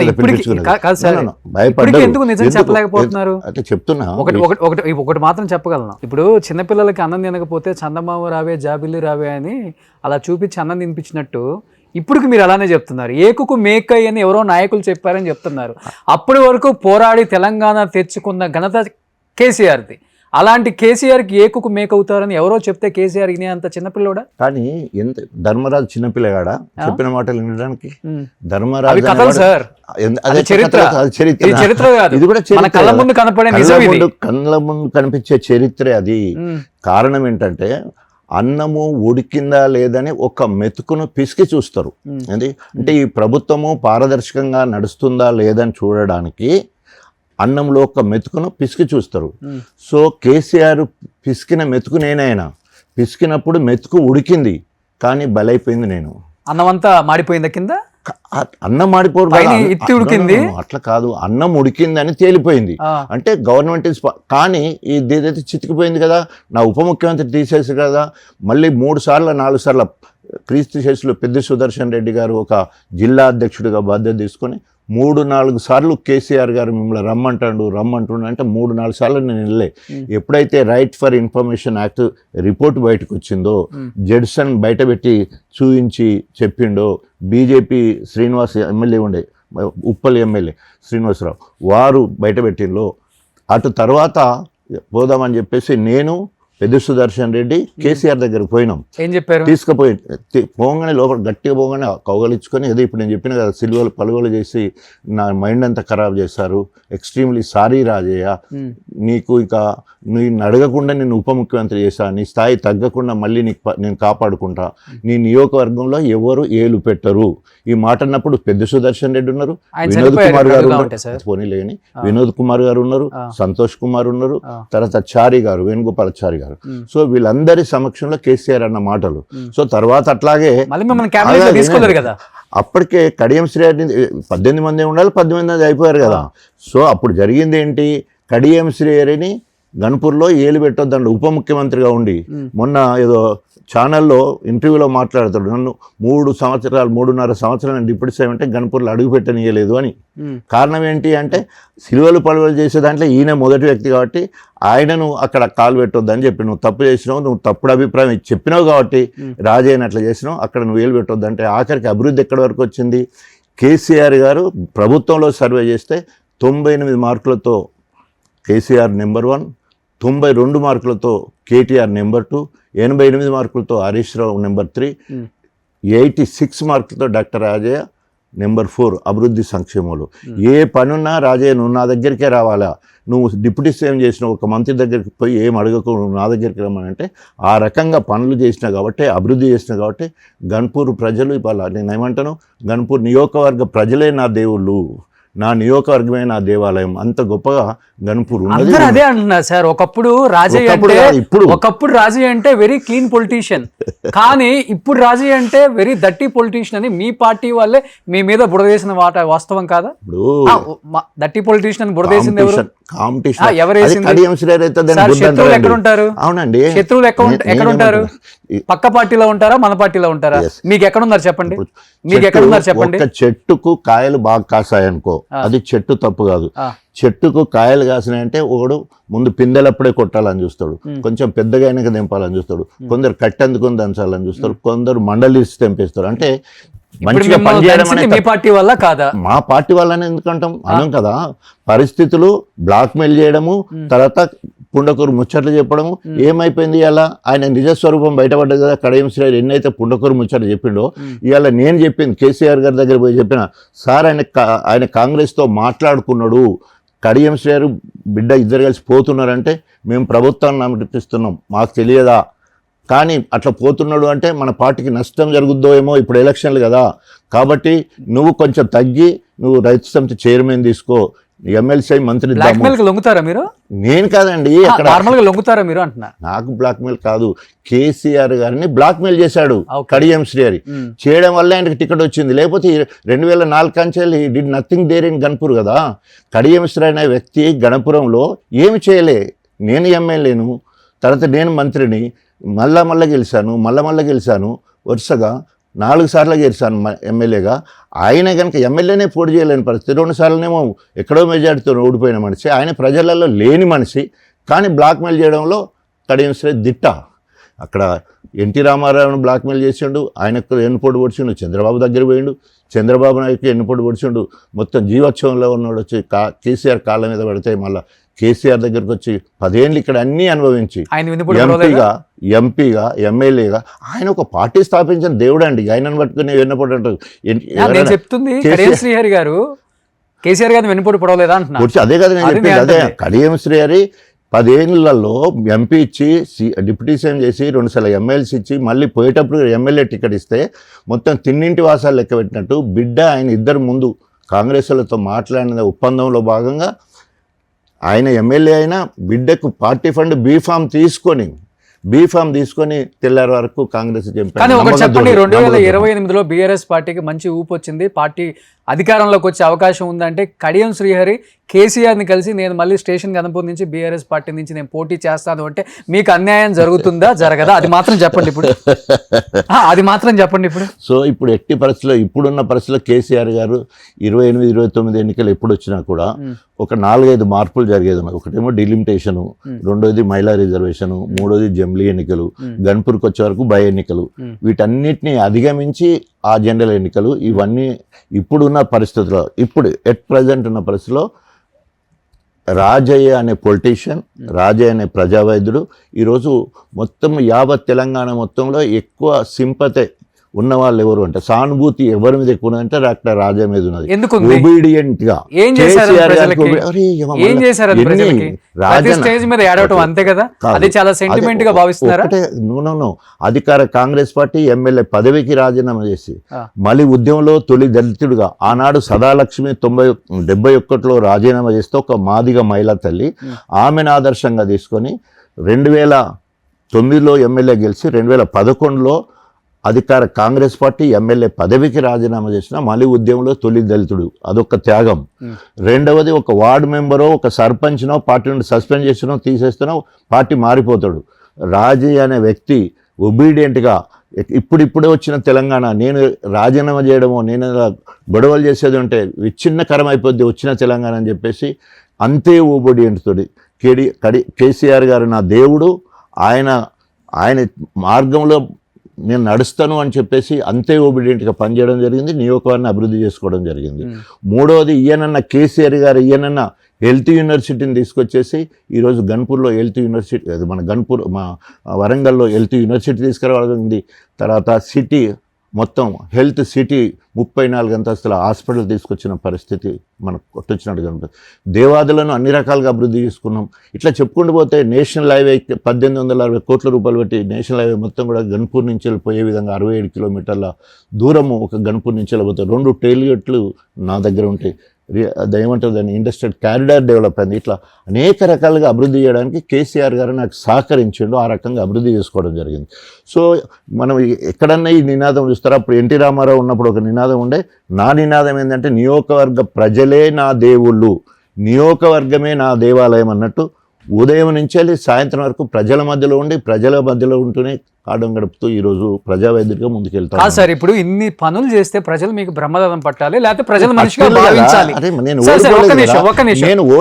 అంటే చెప్తున్నా. ఒకటి మాత్రం చెప్పగలను, ఇప్పుడు చిన్నపిల్లలకి అన్నం తినకపోతే చందమామ రావే జాబిల్లి రావే అని అలా చూపించి అన్నం తినిపించినట్టు ఇప్పటికి మీరు అలానే చెప్తున్నారు. ఏకుకు మేకై అని ఎవరో నాయకులు చెప్పారని చెప్తున్నారు. అప్పటి వరకు పోరాడి తెలంగాణ తెచ్చుకున్న ఘనత కేసీఆర్ది. అలాంటి కేసీఆర్కి ఏకుకు మేకవుతారని ఎవరో చెప్తే కేసీఆర్ ఇనే అంత చిన్నపిల్లోడా? కానీ ఎంత ధర్మరాజు చిన్నపిల్లగాడా చెప్పిన మాటలు వినడానికి? అవి ధర్మరాజు కథలు సార్, అది చరిత్ర. చరిత్ర ఇది చరిత్ర కాదు, ఇది కూడా మన కళ్ళ ముందు కనపడే నిజం ఇది. కళ్ళ ముందు కనిపించే చరిత్రే అది. కారణం ఏంటంటే అన్నము ఉడికిందా లేదని ఒక మెతుకును పిసికి చూస్తారు. అంటే ఈ ప్రభుత్వము పారదర్శకంగా నడుస్తుందా లేదని చూడడానికి అన్నంలో ఒక మెతుకును పిసికి చూస్తారు. సో కేసీఆర్ పిసికిన మెతుకు నేనైనా పిసికినప్పుడు మెతుకు ఉడికింది, కానీ బలైపోయింది నేను. అన్నమంతా మాడిపోయిందా కింద? అన్నం మాడిపోరు, ఇత్తి ఉడికింది. అట్లా కాదు, అన్నం ఉడికింది అని తేలిపోయింది. అంటే గవర్నమెంట్ కానీ ఇదైతే చితికిపోయింది కదా, నా ఉప ముఖ్యమంత్రి తీసేసి కదా. మళ్ళీ 3 సార్లు 4 సార్లు క్రీస్తు శేషులు పెద్ద సుదర్శన్ రెడ్డి గారు ఒక జిల్లా అధ్యక్షుడిగా బాధ్యత తీసుకొని 3-4 సార్లు కేసీఆర్ గారు మిమ్మల్ని రమ్మంటుండు అంటే 3-4 సార్లు నేను వెళ్ళే. ఎప్పుడైతే right for information act report బయటకు వచ్చిందో, జడ్సన్ బయటపెట్టి చూయించి చెప్పిండో, బీజేపీ శ్రీనివాస్ ఎమ్మెల్యే ఉండే, ఉప్పల్ ఎమ్మెల్యే శ్రీనివాసరావు వారు బయటపెట్టిందో, అటు తర్వాత పోదామని చెప్పేసి నేను పెద్ద సుదర్శన్ రెడ్డి కేసీఆర్ దగ్గరకు పోయినాం. ఏం చెప్పారు? తీసుకుపోయి పోగానే లోపల గట్టిగా పోగానే కౌగలించుకొని, అదే ఇప్పుడు నేను చెప్పిన కదా, సిల్వలు పలువలు చేసి నా మైండ్ అంతా ఖరాబ్ చేశారు, ఎక్స్ట్రీమ్లీ సారీ రాజయ్య, నీకు ఇక నేను అడగకుండా నేను ఉప ముఖ్యమంత్రి చేశా, నీ స్థాయి తగ్గకుండా మళ్ళీ నేను కాపాడుకుంటా, నీ నియోజకవర్గంలో ఎవరు ఏలు పెట్టరు. ఈ మాట అన్నప్పుడు పెద్ద సుదర్శన్ రెడ్డి ఉన్నారు, వినోద్ కుమార్ గారు ఉన్నారు, పోనీలేని వినోద్ కుమార్ గారు ఉన్నారు, సంతోష్ కుమార్ ఉన్నారు, తర్వాత చారి గారు, వేణుగోపాలాచారి గారు. సో వీళ్ళందరి సమక్షంలో కేసీఆర్ అన్న మాటలు. సో తర్వాత అట్లాగే అప్పటికే కడియం శ్రీహరి 18 మంది ఉండాలి, 18 మంది అయిపోయారు కదా. సో అప్పుడు జరిగింది ఏంటి, కడియం శ్రీహరిని గన్పూర్లో ఏలు పెట్టొద్దండి ఉప ముఖ్యమంత్రిగా ఉండి. మొన్న ఏదో ఛానల్లో ఇంటర్వ్యూలో మాట్లాడతాడు, నన్ను 3.5 సంవత్సరాలు డిప్యూటీ సీఎం అంటే గన్పూర్లో అడుగు పెట్టనీయలేదు అని. కారణం ఏంటి అంటే సిలువలు పలువలు చేసే దాంట్లో ఈయన మొదటి వ్యక్తి కాబట్టి ఆయనను అక్కడ కాలు పెట్టొద్దని చెప్పి, నువ్వు తప్పు చేసినావు, నువ్వు తప్పుడు అభిప్రాయం చెప్పినావు కాబట్టి రాజయ్యని అట్లా చేసినావు, అక్కడ నువ్వు ఏలు పెట్టొద్దంటే ఆఖరికి అభివృద్ధి ఎక్కడి వరకు వచ్చింది. కేసీఆర్ గారు ప్రభుత్వంలో సర్వే చేస్తే 98 మార్కులతో కేసీఆర్ నెంబర్ 1, 92 మార్కులతో కేటీఆర్ నెంబర్ 2, 88 మార్కులతో హరీష్ రావు నెంబర్ 3, 86 మార్కులతో డాక్టర్ రాజయ్య నెంబర్ 4 అభివృద్ధి సంక్షేమంలో. ఏ పనున్నా రాజయ్య నువ్వు నా దగ్గరికే రావాలా, నువ్వు డిప్యూటీ సీఎం చేసిన ఒక మంత్రి దగ్గరికి పోయి ఏం అడగకు, నువ్వు నా దగ్గరికి రమ్మనంటే ఆ రకంగా పనులు చేసినా కాబట్టి, అభివృద్ధి చేసినా కాబట్టి గన్పూర్ ప్రజలు ఇవాళ నేను ఏమంటాను, గన్పూర్ నియోజకవర్గ ప్రజలే నా దేవుళ్ళు, నా నియోజకవర్గమే నా దేవాలయం, అంత గొప్పగా గన్పూర్ ఉన్నది. అదే అంటున్నారు సార్. ఒకప్పుడు రాజయ్య అంటే వెరీ క్లీన్ పొలిటీషియన్, కానీ ఇప్పుడు రాజయ్య అంటే వెరీ దట్టి పొలిటీషియన్ అని మీ పార్టీ వాళ్ళే మీ మీద బుడదేసిన వాస్తవం కాదా? దట్టి పొలిటీషియన్ అని బుడదేసింది ఎవరు? శత్రువులు ఎక్కడ ఉంటారు? అవునండి, శత్రువులు ఎక్కడ ఉంటారు? పక్క పార్టీలో ఉంటారా, మన పార్టీలో ఉంటారా? మీకు ఎక్కడున్నారు చెప్పండి, మీకు ఎక్కడున్నారు చెప్పండి. చెట్టుకు కాయలు బాగా కాసాయనుకో, అది చెట్టు తప్పు కాదు. చెట్టుకు కాయలు కాసినాయంటే ఒకడు ముందు పిందెలప్పుడే కొట్టాలని చూస్తాడు, కొంచెం పెద్దగా అయినాక దింపాలని చూస్తాడు, కొందరు కట్టెందుకొని దంచాలని చూస్తారు, కొందరు మండలిసి తెంపేస్తారు. అంటే మంచిగా పనిచేయడం మీ పార్టీ వల్ల కాదా? మా పార్టీ వాళ్ళని ఎందుకంటాం అనం కదా. పరిస్థితులు బ్లాక్మెయిల్ చేయడము, తర్వాత పుండకూరు ముచ్చట్లు చెప్పడము ఏమైపోయింది. ఇలా ఆయన నిజస్వరూపం బయటపడ్డది కదా. కడియం శ్రీహరి ఎన్నైతే పుండకూరు ముచ్చట్లు చెప్పిండో, ఇవాళ నేను చెప్పింది కేసీఆర్ గారి దగ్గర పోయి చెప్పిన, సార్ ఆయన కాంగ్రెస్తో మాట్లాడుకున్నాడు, కడియం శ్రీహరి బిడ్డ ఇద్దరు కలిసి పోతున్నారంటే మేము ప్రభుత్వాన్ని నడిపిస్తున్నాం, మాకు తెలియదా? కానీ అట్లా పోతున్నాడు అంటే మన పార్టీకి నష్టం జరుగుద్దో ఏమో, ఇప్పుడు ఎలక్షన్లు కదా. కాబట్టి నువ్వు కొంచెం తగ్గి, నువ్వు రైతు సమితి చైర్మన్ తీసుకో, ఎమ్మెల్సీ మంత్రి. లొంగుతారా మీరు? నేను కాదండి, లొంగుతారా మీరు అంటున్నా. నాకు బ్లాక్మెయిల్ కాదు, కేసీఆర్ గారిని బ్లాక్మెయిల్ చేశాడు కడియం శ్రీహరి. చేయడం వల్ల ఆయనకి టికెట్ వచ్చింది, లేకపోతే 2004 కంచెల్లి did nothing there in Ghanpur కదా. కడియం శ్రీహరి అనే వ్యక్తి గణపురంలో ఏమి చేయలే. నేను ఎమ్మెల్యేను, తర్వాత నేను మంత్రిని, మళ్ళా గెలిచాను, వరుసగా 4 సార్లు గెలిచాను ఎమ్మెల్యేగా. ఆయన కనుక ఎమ్మెల్యేనే పోటీ చేయలేని పరిస్థితి, 2 సార్లునేమో ఎక్కడో మెజార్టీతో ఓడిపోయిన మనిషి, ఆయన ప్రజలలో లేని మనిషి, కానీ బ్లాక్మెయిల్ చేయడంలో కడియం శ్రీహరి దిట్ట. అక్కడ ఎన్టీ రామారావును బ్లాక్మెయిల్ చేసిండు, ఆయనకు ఎన్నుపోటు పొడిచిండు, చంద్రబాబు దగ్గర పోయిండు, చంద్రబాబు నాయుడుకి ఎన్నుపోటు పొడిచిండు, మొత్తం జీవోత్సవంలో ఉన్నాడు వచ్చి కేసీఆర్ కాళ్ళ మీద పడితే మళ్ళీ కేసీఆర్ దగ్గరకు వచ్చి 10 ఏళ్ళు ఇక్కడ అన్నీ అనుభవించి ఎంపీగా ఎమ్మెల్యేగా ఆయన ఒక పార్టీ స్థాపించిన దేవుడు అండి. ఆయనను పట్టుకుని వెన్నపోటు అంటారు. చెప్తుంది శ్రీహరి గారు కేసీఆర్ గారిని వెన్నుపోటు పొడవలేదా అంటున్నారు. అదే కదా నేను చెప్పింది. అదే కడియం శ్రీహరి 10 ఏళ్లలో ఎంపీ ఇచ్చి డిప్యూటీ సీఎం చేసి 2 సార్లు ఎమ్మెల్సీ ఇచ్చి మళ్ళీ పోయేటప్పుడు ఎమ్మెల్యే టికెట్ ఇస్తే మొత్తం తిన్నింటి వాసాలు లెక్క పెట్టినట్టు బిడ్డ ఆయన ఇద్దరు ముందు కాంగ్రెస్లతో మాట్లాడిన ఒప్పందంలో భాగంగా ఆయన ఎమ్మెల్యే అయినా బిడ్డకు పార్టీ ఫండ్ బీఫామ్ తీసుకొని తెల్లారి వరకు కాంగ్రెస్ కానీ ఒకటి చెప్పండి, 2028లో బీఆర్ఎస్ పార్టీకి మంచి ఊపు వచ్చింది, పార్టీ అధికారంలోకి వచ్చే అవకాశం ఉందంటే కడియం శ్రీహరి కేసీఆర్ని కలిసి నేను మళ్ళీ స్టేషన్ గణపూర్ నుంచి బీఆర్ఎస్ పార్టీ నుంచి నేను పోటీ చేస్తాను అంటే మీకు అన్యాయం జరుగుతుందా జరగదా అది మాత్రం చెప్పండి ఇప్పుడు. సో ఇప్పుడు ఎట్టి పరిస్థితుల్లో ఇప్పుడున్న పరిస్థితుల్లో కేసీఆర్ గారు 28, 29 ఎన్నికలు ఎప్పుడు వచ్చినా కూడా ఒక 4-5 మార్పులు జరిగేది. ఒకటేమో డిలిమిటేషను, రెండోది మహిళా రిజర్వేషను, మూడోది జంబ్లీ ఎన్నికలు, గన్పూర్కి వచ్చే వరకు బై ఎన్నికలు, వీటన్నిటిని అధిగమించి ఆ జనరల్ ఎన్నికలు. ఇవన్నీ ఇప్పుడున్న పరిస్థితుల్లో ఇప్పుడు ఎట్ ప్రజెంట్ ఉన్న పరిస్థితిలో రాజయ్య అనే పొలిటీషియన్, రాజయ్య అనే ప్రజావైద్యుడు ఈరోజు మొత్తం యావత్ తెలంగాణ మొత్తంలో ఎక్కువ సింపతి ఉన్న వాళ్ళు ఎవరు అంటే సానుభూతి ఎవరి మీద ఎక్కువ ఉన్నదంటే డాక్టర్ రాజా మీద ఉన్నది. ఒబీడియంట్ గా అధికార కాంగ్రెస్ పార్టీ ఎమ్మెల్యే పదవికి రాజీనామా చేసి మళ్ళీ ఉద్యమంలో తొలి దళితుడుగా ఆనాడు సదాలక్ష్మి 1971లో రాజీనామా చేస్తే ఒక మాదిగ మహిళా తల్లి ఆమెను ఆదర్శంగా తీసుకొని 2009లో ఎమ్మెల్యే గెలిచి 2011లో అధికార కాంగ్రెస్ పార్టీ ఎమ్మెల్యే పదవికి రాజీనామా చేసిన మళ్ళీ ఉద్యమంలో తొలి దళితుడు, అదొక త్యాగం. రెండవది ఒక వార్డు మెంబరో ఒక సర్పంచ్నో పార్టీ నుండి సస్పెండ్ చేసినో తీసేస్తున్నో పార్టీ మారిపోతాడు. రాజీ అనే వ్యక్తి ఒబీడియంట్గా ఇప్పుడిప్పుడే వచ్చిన తెలంగాణ నేను రాజీనామా చేయడమో నేను గొడవలు చేసేది ఉంటే విచ్ఛిన్నకరం అయిపోద్ది వచ్చిన తెలంగాణ అని చెప్పేసి అంతే ఒబీడియంట్ తోటి కేసీఆర్ గారు నా దేవుడు, ఆయన మార్గంలో నేను నడుస్తాను అని చెప్పేసి అంతే ఒబీడియంట్గా పనిచేయడం జరిగింది, నియోజకవర్గాన్ని అభివృద్ధి చేసుకోవడం జరిగింది. మూడవది కేసీఆర్ గారు హెల్త్ యూనివర్సిటీని తీసుకొచ్చేసి ఈరోజు గన్పూర్లో హెల్త్ యూనివర్సిటీ, అది మన వరంగల్లో హెల్త్ యూనివర్సిటీ తీసుకురావడం, తర్వాత సిటీ మొత్తం హెల్త్ సిటీ 34 అంతస్తుల హాస్పిటల్ తీసుకొచ్చిన పరిస్థితి మనకు కొట్టొచ్చినట్టు కనుక దేవాదులను అన్ని రకాలుగా అభివృద్ధి చేసుకున్నాం. ఇట్లా చెప్పుకుంటూ పోతే నేషనల్ హైవే 1860 కోట్ల రూపాయలు పెట్టి నేషనల్ హైవే మొత్తం కూడా గన్పూర్ నుంచి వెళ్ళిపోయే విధంగా 67 కిలోమీటర్ల దూరము ఒక గన్పూర్ నుంచి వెళ్ళిపోతే 2 టెయిల్గేట్లు నా దగ్గర ఉంటాయి. ఏమంటారు దాన్ని ఇండస్ట్రియల్ క్యారిడార్ డెవలప్ అయింది. ఇట్లా అనేక రకాలుగా అభివృద్ధి చేయడానికి కేసీఆర్ గారు నాకు సహకరించిండు, ఆ రకంగా అభివృద్ధి చేసుకోవడం జరిగింది. సో మనం ఎక్కడన్నా ఈ నినాదం చూస్తారా, అప్పుడు ఎన్టీ రామారావు ఉన్నప్పుడు ఒక నినాదం ఉండే, నా నినాదం ఏంటంటే నియోజకవర్గ ప్రజలే నా దేవుళ్ళు, నియోజకవర్గమే నా దేవాలయం అన్నట్టు ఉదయం నుంచి వెళ్ళి సాయంత్రం వరకు ప్రజల మధ్యలో ఉండి ప్రజల మధ్యలో ఉంటూనే కాడం గడుపుతూ ఈరోజు ప్రజావైద్యుడిగా ముందుకెళ్తాను. సార్ ఇప్పుడు ఇన్ని పనులు చేస్తే ప్రజలు మీకు బ్రహ్మరథం పట్టాలి, లేకపోతే ప్రజల మనిషిగా భావించాలి.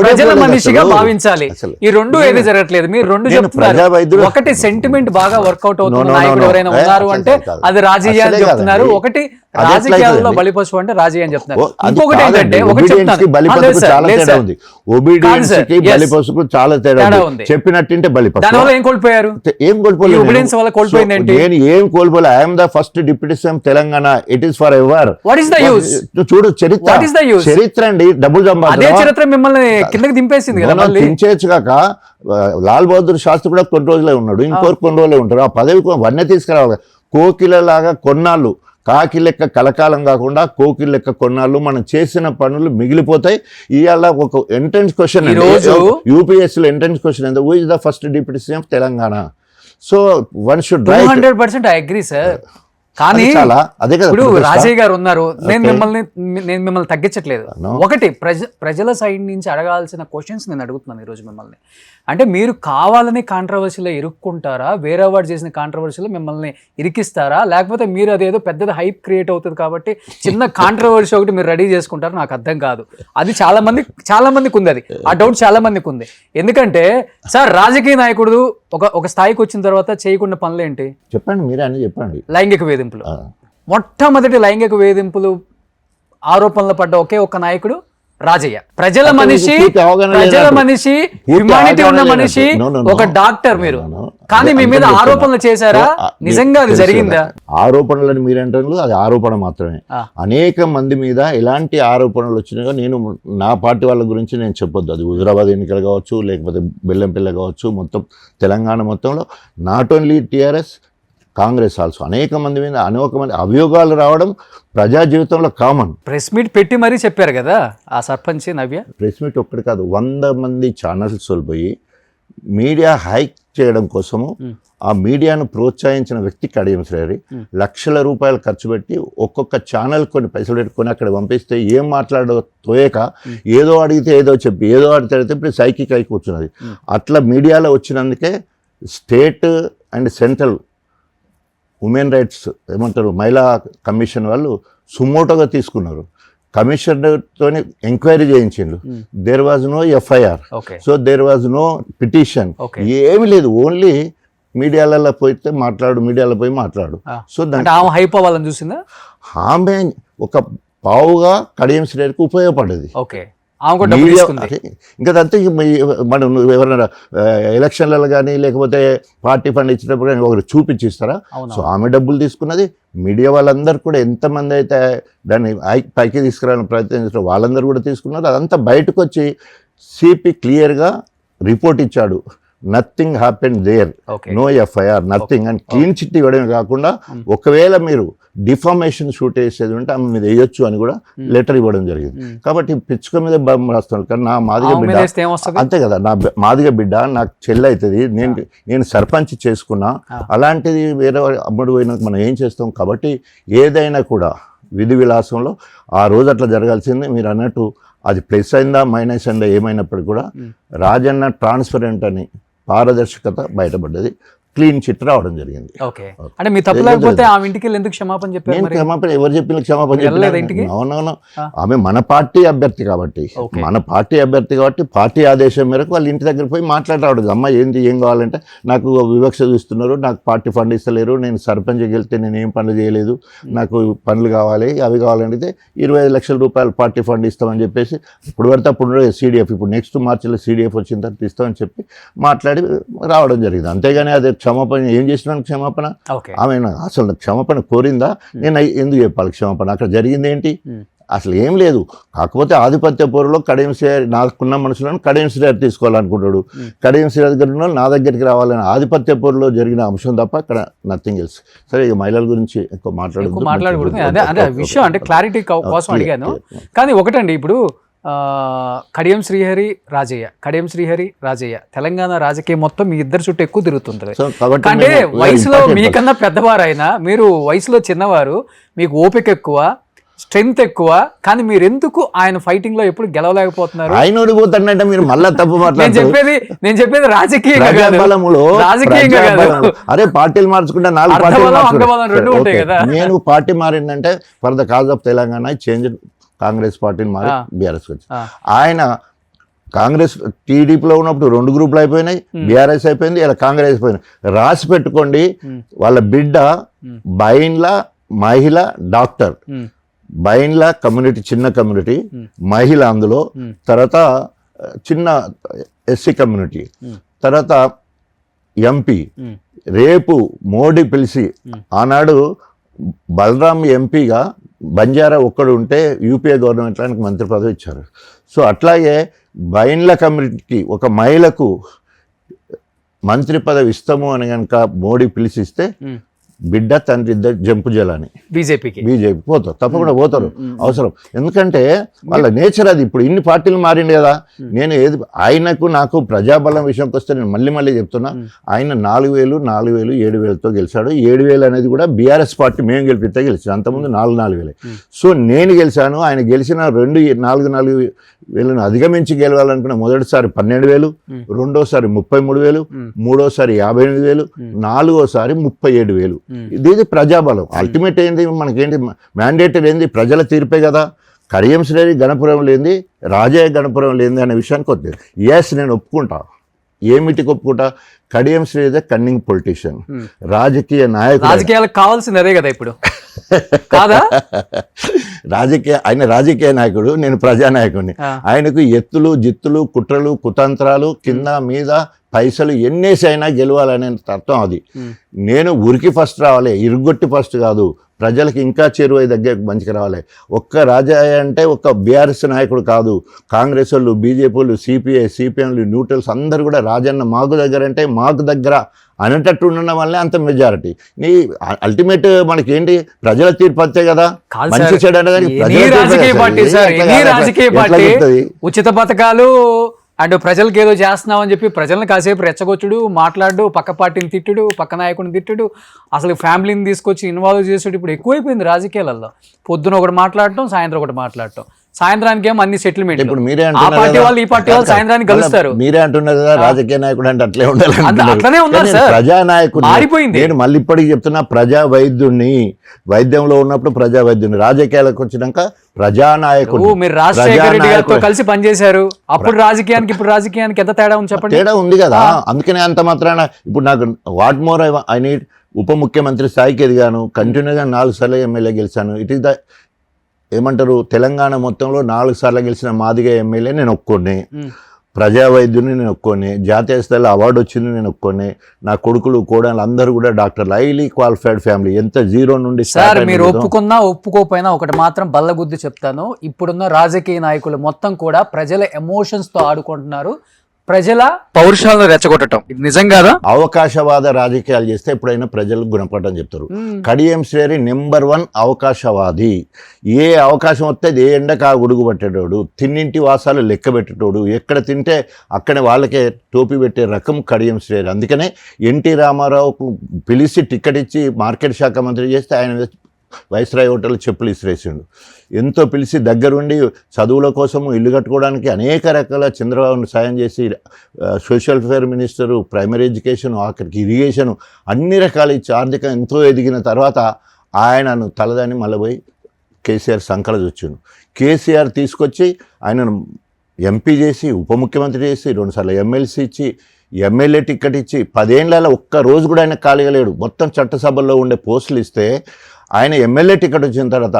ప్రజల మనిషిగా భావించాలి. ఈ రెండు ఏది జరగట్లేదు. మీరు రెండు చెప్తున్నారు. ఒకటి సెంటిమెంట్ బాగా వర్కౌట్ అవుతున్న నాయకుడు ఎవరైనా ఉన్నారు అంటే అది రాజయ్య అని చెప్తున్నారు. ఒకటి రాజకీయాల్లో బలిపశువు అంటే రాజయ్య అని చెప్తున్నారు. ఇంకొకటి ఏంటంటే ఒకటి చెప్పినట్టు బలిపశువు దానివల్ల ఏం కోల్పోయారు? ఏం కోల్పోలేదు. నేను ఏం కోల్పోలే. I'm the first deputy CM Telangana. It is for ever. What is the use? చూడు చరిత్ర అండి. డబ్బులు చరిత్ర మిమ్మల్ని కిందకి దింపేసింది కదా. దించేచ్చు కాక లాల్ బహదూర్ శాస్త్రి కూడా కొన్ని రోజులే ఉన్నాడు, ఇంకొక కొన్ని రోజులే ఉంటారు. ఆ పదవి వన్నే తీసుకురావాలి. కోకిలలాగా కొన్నాళ్ళు, కాకి లెక్క కలకాలం కాకుండా కోకిల లెక్క కొన్నాళ్ళు మనం చేసిన పనులు మిగిలిపోతాయి. ఇవాళ ఒక ఎంట్రన్స్ క్వశ్చన్, యూపీఎస్సీలో ఎంట్రన్స్ క్వశ్చన్ ఏంటో, who is the first deputy CM Telangana? So one should 200% I agree sir. కానీ ఇప్పుడు రాజయ్య గారు ఉన్నారు, నేను మిమ్మల్ని తగ్గించట్లేదు. ఒకటి ప్రజల సైడ్ నుంచి అడగాల్సిన క్వశ్చన్స్ నేను అడుగుతున్నాను ఈరోజు మిమ్మల్ని. అంటే మీరు కావాలని కాంట్రవర్సీలో ఇరుక్కుంటారా, వేరే వాడు చేసిన కాంట్రవర్సీలో మిమ్మల్ని ఇరికిస్తారా, లేకపోతే మీరు అదేదో పెద్దది హైప్ క్రియేట్ అవుతుంది కాబట్టి చిన్న కాంట్రవర్సీ ఒకటి మీరు రెడీ చేసుకుంటారు? నాకు అర్థం కాదు. అది చాలా మందికి ఉంది. అది ఆ డౌట్ చాలా మందికి ఉంది. ఎందుకంటే సార్ రాజకీయ నాయకుడు ఒక స్థాయికి వచ్చిన తర్వాత చేయకుండా పనులు ఏంటి? చెప్పండి, మీరే అని చెప్పండి. లైంగిక వేధింపులు. ఆ. మొట్టమొదటి లైంగిక వేధింపులు ఆరోపణలు పడ్డ ఒకే ఒక్క నాయకుడు రాజయ్య. ప్రజల మనిషి, పూర్తి అవగాహన లేదా? ప్రజల మనిషి, హ్యుమానిటీ ఉన్న అవగాహన మనిషి, లేదా? No, no, no. ఒక డాక్టర్ మీరు. No, no. కానీ మీ మీద అదే ఆరోపణలు చేశారా? నిజంగా అది జరిగిందా? ఆరోపణలని మీరంటారు, అది ఆరోపణ మాత్రమే. అనేక మంది మీద ఎలాంటి ఆరోపణలు వచ్చినాయో నేను నా పార్టీ వాళ్ళ గురించి నేను చెప్పొద్దు. అది హుజురాబాద్ ఎన్నికలు కావచ్చు, లేకపోతే బెల్లంపల్లి కావచ్చు, మొత్తం తెలంగాణ మొత్తంలో not only TRS, Congress also అనేక మంది మీద అనేక మంది అభియోగాలు రావడం ప్రజా జీవితంలో కామన్. ప్రెస్ మీట్ పెట్టి మరీ చెప్పారు కదా ఆ సర్పంచ్ నవ్య. ప్రెస్ మీట్ ఒక్కటి కాదు, 100 మంది ఛానల్స్ వెళ్ళిపోయి మీడియా హైక్ చేయడం కోసము ఆ మీడియాను ప్రోత్సహించిన వ్యక్తి కడియం శ్రీహరి. లక్షల రూపాయలు ఖర్చు పెట్టి ఒక్కొక్క ఛానల్ కొన్ని పైసలు పెట్టుకొని అక్కడ పంపిస్తే ఏం మాట్లాడో తోయక ఏదో అడిగితే ఏదో చెప్పి ఏదో అడిగితే ఇప్పుడు సైకిక్ అయి కూర్చున్నది. అట్లా మీడియాలో వచ్చినందుకే state and central women rights ఏమంటారు మహిళా కమిషన్ వాళ్ళు సుమోటోగా తీసుకున్నారు. కమిషనర్తో ఎంక్వైరీ చేయించిండ్రు. There was no FIR, so there was no petition, ఏమీ లేదు. ఓన్లీ మీడియాలలో పోయితే మీడియాలో పోయి మాట్లాడు. సో దాంట్లో హైప్ అవ్వాలని చూసిందా ఆమె ఒక పావుగా కడియం శ్రేయర్కి ఉపయోగపడ్డది. ఇంకా అంతే. మనం ఎవరైనా ఎలక్షన్లలో కానీ లేకపోతే పార్టీ ఫండ్ ఇచ్చినప్పుడు కానీ ఒకరు చూపించి ఇస్తారా? సో ఆమె డబ్బులు తీసుకున్నది. మీడియా వాళ్ళందరూ కూడా ఎంతమంది అయితే దాన్ని పైకి తీసుకురావాలని ప్రయత్నించారు వాళ్ళందరూ కూడా తీసుకున్నారు. అదంతా బయటకు వచ్చి సిపి క్లియర్గా రిపోర్ట్ ఇచ్చాడు. Nothing happen there, no FIR, nothing అని క్లీన్ చిట్ ఇవ్వడమే కాకుండా ఒకవేళ మీరు డిఫామేషన్ షూట్ వేసేది ఉంటే ఆమె మీద వేయొచ్చు అని కూడా లెటర్ ఇవ్వడం జరిగింది. కాబట్టి పిచ్చుక మీద రాస్తున్నాడు. కానీ నా మాదిగ బిడ్డ అంతే కదా, నా మాదిగ బిడ్డ నాకు చెల్లి అవుతుంది, నేను సర్పంచ్ చేసుకున్నా, అలాంటిది వేరే అమ్ముడు పోయినాక మనం ఏం చేస్తాం? కాబట్టి ఏదైనా కూడా విధి విలాసంలో ఆ రోజు అట్లా జరగాల్సింది. మీరు అన్నట్టు అది ప్లస్ అయిందా మైనస్ అయిందా ఏమైనప్పటికీ కూడా రాజన్న ట్రాన్స్పరెంట్ అని పారదర్శకత బయటపడ్డది. క్లీన్ చిట్ రావడం జరిగింది. ఓకే, అంటే మీ తప్పు లేకపోతే ఆమె ఇంటికి ఎందుకు క్షమాపణ చెప్పారు? నేను క్షమాపణ ఎవరు చెప్పిన క్షమాపణ చెప్పలేదు. అవునవును, ఆమె మన పార్టీ అభ్యర్థి కాబట్టి పార్టీ ఆదేశం మేరకు వాళ్ళ ఇంటి దగ్గర పోయి మాట్లాడరావడం. అమ్మ ఏంటి ఏం కావాలంటే నాకు వివక్ష చూస్తున్నారు, నాకు పార్టీ ఫండ్ ఇస్తలేరు, నేను సర్పంచ్కి వెళ్తే నేను ఏం పనులు చేయలేదు, నాకు పనులు కావాలి, అవి కావాలంటే 25 లక్షల రూపాయలు పార్టీ ఫండ్ ఇస్తామని చెప్పేసి ఇప్పుడు పడితే అప్పుడు CDF, ఇప్పుడు నెక్స్ట్ మార్చిలో CDF వచ్చిన తర్వాత ఇస్తామని చెప్పి మాట్లాడి రావడం జరిగింది. అంతేగాని అదే క్షమాపణ ఏం చేసినాను? క్షమాపణ ఆమె అసలు క్షమాపణ కోరిందా? నేను ఎందుకు చెప్పాలి క్షమాపణ? అక్కడ జరిగింది ఏంటి? అసలు ఏం లేదు. కాకపోతే ఆధిపత్య పోరులో కడియం శ్రీహరి, నాకున్న మనుషులను కడియం శ్రీహరి తీసుకోవాలనుకుంటాడు. కడియం శ్రీహరి దగ్గర ఉన్న నా దగ్గరికి రావాలని ఆధిపత్య పోరులో జరిగిన అంశం తప్ప అక్కడ నథింగ్ ఎల్స్. సరే, ఇక మహిళల గురించి ఎక్కువ మాట్లాడకూడదు. అదే విషయం, అంటే క్లారిటీ కోసం అడిగాను. కానీ ఒకటండి, ఇప్పుడు కడియం శ్రీహరి రాజయ్య తెలంగాణ రాజకీయం మొత్తం మీ ఇద్దరు చుట్టూ ఎక్కువ తిరుగుతుంటారు. అంటే వయసులో మీకన్నా పెద్దవారైనా మీరు వయసులో చిన్నవారు, మీకు ఓపిక ఎక్కువ, స్ట్రెంగ్త్ ఎక్కువ, కానీ మీరు ఎందుకు ఆయన ఫైటింగ్ లో ఎప్పుడు గెలవలేకపోతున్నారు? ఆయన ఓడిపోతాడంటే మీరు మళ్ళా తప్పు మాట్లాడుతున్నారు. నేను చెప్పేది రాజకీయంగా అరే పార్టీలు మార్చుకుంటే 4 పార్టీలు ఉంటాయి కదా. నేను పార్టీ మారిందంటే for the cause of Telangana change, Congress పార్టీని మారి బీఆర్ఎస్ వచ్చి, ఆయన కాంగ్రెస్ టీడీపీలో ఉన్నప్పుడు 2 గ్రూపులు అయిపోయినాయి, బీఆర్ఎస్ అయిపోయింది, ఇలా కాంగ్రెస్ అయిపోయింది. రాసి పెట్టుకోండి, వాళ్ళ బిడ్డ బైన్ల మహిళ డాక్టర్, బైన్ల కమ్యూనిటీ చిన్న కమ్యూనిటీ, మహిళ అందులో, తర్వాత చిన్న SC కమ్యూనిటీ, తర్వాత MP. రేపు మోడీ పిలిచి ఆనాడు బలరాం ఎంపీగా బంజారా ఒక్కడు ఉంటే యూపీఏ గవర్నమెంట్లో ఆయనకు మంత్రి పదవి ఇచ్చారు. సో అట్లాగే బైన్ల కమ్యూనిటీకి ఒక మహిళకు మంత్రి పదవి ఇస్తాము అని కనుక మోడీ పిలిచిస్తే బిడ్డ తండ్రి ఇద్దరు జంపు జలాని బీజేపీ పోతారు, తప్పకుండా పోతారు, అవసరం. ఎందుకంటే వాళ్ళ నేచర్ అది. ఇప్పుడు ఇన్ని పార్టీలు మారింది కదా. నేను ఆయనకు నాకు ప్రజాబలం విషయంకి వస్తే నేను మళ్ళీ చెప్తున్నా, ఆయన 4,000, 7,000తో గెలిచాడు. 7,000 అనేది కూడా బీఆర్ఎస్ పార్టీ మేము గెలిపితే గెలిచాను, అంతకుముందు 4,000. సో నేను గెలిచాను, ఆయన గెలిచిన 4,000 అధిగమించి గెలవాలనుకున్న మొదటిసారి 12,000, రెండోసారి 33,000, మూడోసారి 58,000, నాలుగోసారి 37,000. ఇది ప్రజాబలం. అల్టిమేట్ ఏంది, మనకేంటి మ్యాండేటరీ ఏంది? ప్రజల తీర్పే కదా. కడియం శ్రీహరి గణపురం లేనిది, రాజయ్య గణపురం లేనిది అనే విషయానికి వస్తుంది. ఎస్, నేను ఒప్పుకుంటా. ఏమిటి ఒప్పుకుంటా, Kadiyam Sri is a cunning politician, రాజకీయ నాయకుడు. రాజకీయాలకు కావాల్సింది అదే కదా ఇప్పుడు, కాదా? ఆయన రాజకీయ నాయకుడు, నేను ప్రజానాయకుడిని. ఆయనకు ఎత్తులు జిత్తులు కుట్రలు కుతంత్రాలు కింద మీద పైసలు ఎన్నేసి అయినా గెలవాలనే తత్వం అది. నేను ఉరికి ఫస్ట్ రావాలి, ఇరుగొట్టి ఫస్ట్ కాదు, ప్రజలకు ఇంకా చేరువై దగ్గర మంచిగా రావాలి. ఒక్క రాజయ్య అంటే ఒక బీఆర్ఎస్ నాయకుడు కాదు, కాంగ్రెస్ వాళ్ళు, బీజేపీ వాళ్ళు, సిపిఐ సిపిఎంలు, న్యూట్రల్స్ అందరూ కూడా రాజన్న మాకు దగ్గర అంటే మాకు దగ్గర అనేటట్టు ఉండడం వల్లే అంత మెజారిటీ. నీ అల్టిమేట్ మనకేంటి, ప్రజల తీర్పు అంతే కదా. మంచి చెడు అనేది ఉచిత పథకాలు అండ్ ప్రజలకు ఏదో చేస్తున్నాం అని చెప్పి ప్రజలను కాసేపు రెచ్చగొచ్చుడు, మాట్లాడు, పక్క పార్టీని తిట్టుడు, పక్క నాయకుడిని తిట్టుడు, అసలు ఫ్యామిలీని తీసుకొచ్చి ఇన్వాల్వ్ చేసాడు. ఇప్పుడు ఎక్కువైపోయింది రాజకీయాలలో. పొద్దున ఒకటి మాట్లాడటం, సాయంత్రం ఒకటి మాట్లాడటం, సాయంత్రానికి ఏమో అన్ని సెటిల్మెంట్. ఇప్పుడు మీరే ఆ పార్టీ వాళ్ళు ఈ పార్టీ వాళ్ళు సాయంత్రానికి కలుస్తారు. మీరే అంటున్నారు కదా రాజకీయ నాయకుడు అంటే అట్లే ఉండాలి. అట్లనే ఉన్నారు సార్, ప్రజానాయకుడు మారిపోయింది. నేను మళ్ళీ ఇప్పటికి చెప్తున్నా, ప్రజా వైద్యుడిని, వైద్యంలో ఉన్నప్పుడు ప్రజా వైద్యుడిని, రాజకీయాలకు వచ్చినాక ప్రజానాయకుడు. మీరు రాజశేఖర రెడ్డి గారితో కలిసి పనిచేశారు, అప్పుడు రాజకీయానికి ఇప్పుడు రాజకీయానికి ఎంత తేడా ఉంది చెప్పండి. తేడా ఉంది కదా, అందుకనే అంత మాత్రాన ఇప్పుడు నాకు వాట్ మోర్ ఐ నీడ్, ఉప ముఖ్యమంత్రి స్థాయికి ఎదిగాను, కంటిన్యూగా 4 సార్లు ఎమ్మెల్యే గెలిచాను. ఇట్ ఈస్ ద ఏమంటారు, తెలంగాణ మొత్తంలో 4 సార్లు గెలిచిన మాదిగ ఎమ్మెల్యే నేను ఒక్కోనే, ప్రజా వైద్యుని నేను ఒక్కోనే, జాతీయ స్థాయిలో అవార్డు వచ్చింది నేను ఒక్కోనే, నా కొడుకులు కోడలు అందరూ కూడా డాక్టర్లు, హైలీ క్వాలిఫైడ్ ఫ్యామిలీ. ఎంత జీరో నుండి సార్ మీరు ఒప్పుకున్నా ఒప్పుకోపోయినా ఒకటి మాత్రం బల్లగుద్ది చెప్తాను, ఇప్పుడున్న రాజకీయ నాయకులు మొత్తం కూడా ప్రజల ఎమోషన్స్ తో ఆడుకుంటున్నారు, ప్రజల పౌరుషాలను రెచ్చగొట్టడం. ఇది నిజం కాదా? అవకాశవాద రాజకీయాలు చేస్తే ఎప్పుడైనా ప్రజలకు గుణపడటం చెప్తారు. కడియం శ్రేణి నెంబర్ 1 అవకాశవాది. ఏ అవకాశం వస్తే ఏ ఎండకు ఆ గుడుగు పట్టేటోడు, తిన్నింటి వాసాలు లెక్క పెట్టేటోడు, ఎక్కడ తింటే అక్కడ వాళ్ళకే టోపీ పెట్టే రకం కడియం శ్రేణి. అందుకనే ఎన్టీ రామారావుకు పిలిచి టికెట్ ఇచ్చి మార్కెట్ శాఖ మంత్రి చేస్తే ఆయన వైస్రాయ్ హోటల్ చెప్పులు ఇసిరేసిండు. ఎంతో పిలిచి దగ్గరుండి చదువుల కోసము, ఇల్లు కట్టుకోవడానికి అనేక రకాల చంద్రబాబును సాయం చేసి, social welfare minister, primary education, ఆఖరికి ఇరిగేషను, అన్ని రకాలు ఇచ్చి ఆర్థిక ఎంతో ఎదిగిన తర్వాత ఆయనను తలదాన్ని మళ్ళీ పోయి కేసీఆర్ సంకల చూచిండు. కేసీఆర్ తీసుకొచ్చి ఆయనను ఎంపీ చేసి, ఉప ముఖ్యమంత్రి చేసి, 2 సార్లు ఎమ్మెల్సీ ఇచ్చి, ఎమ్మెల్యే టికెట్ ఇచ్చి 10 ఏళ్ళలో ఒక్క రోజు కూడా ఆయన ఖాళీగా లేడు. మొత్తం చట్టసభల్లో ఉండే పోస్టులు ఇస్తే ఆయన ఎమ్మెల్యే టికెట్ వచ్చిన తర్వాత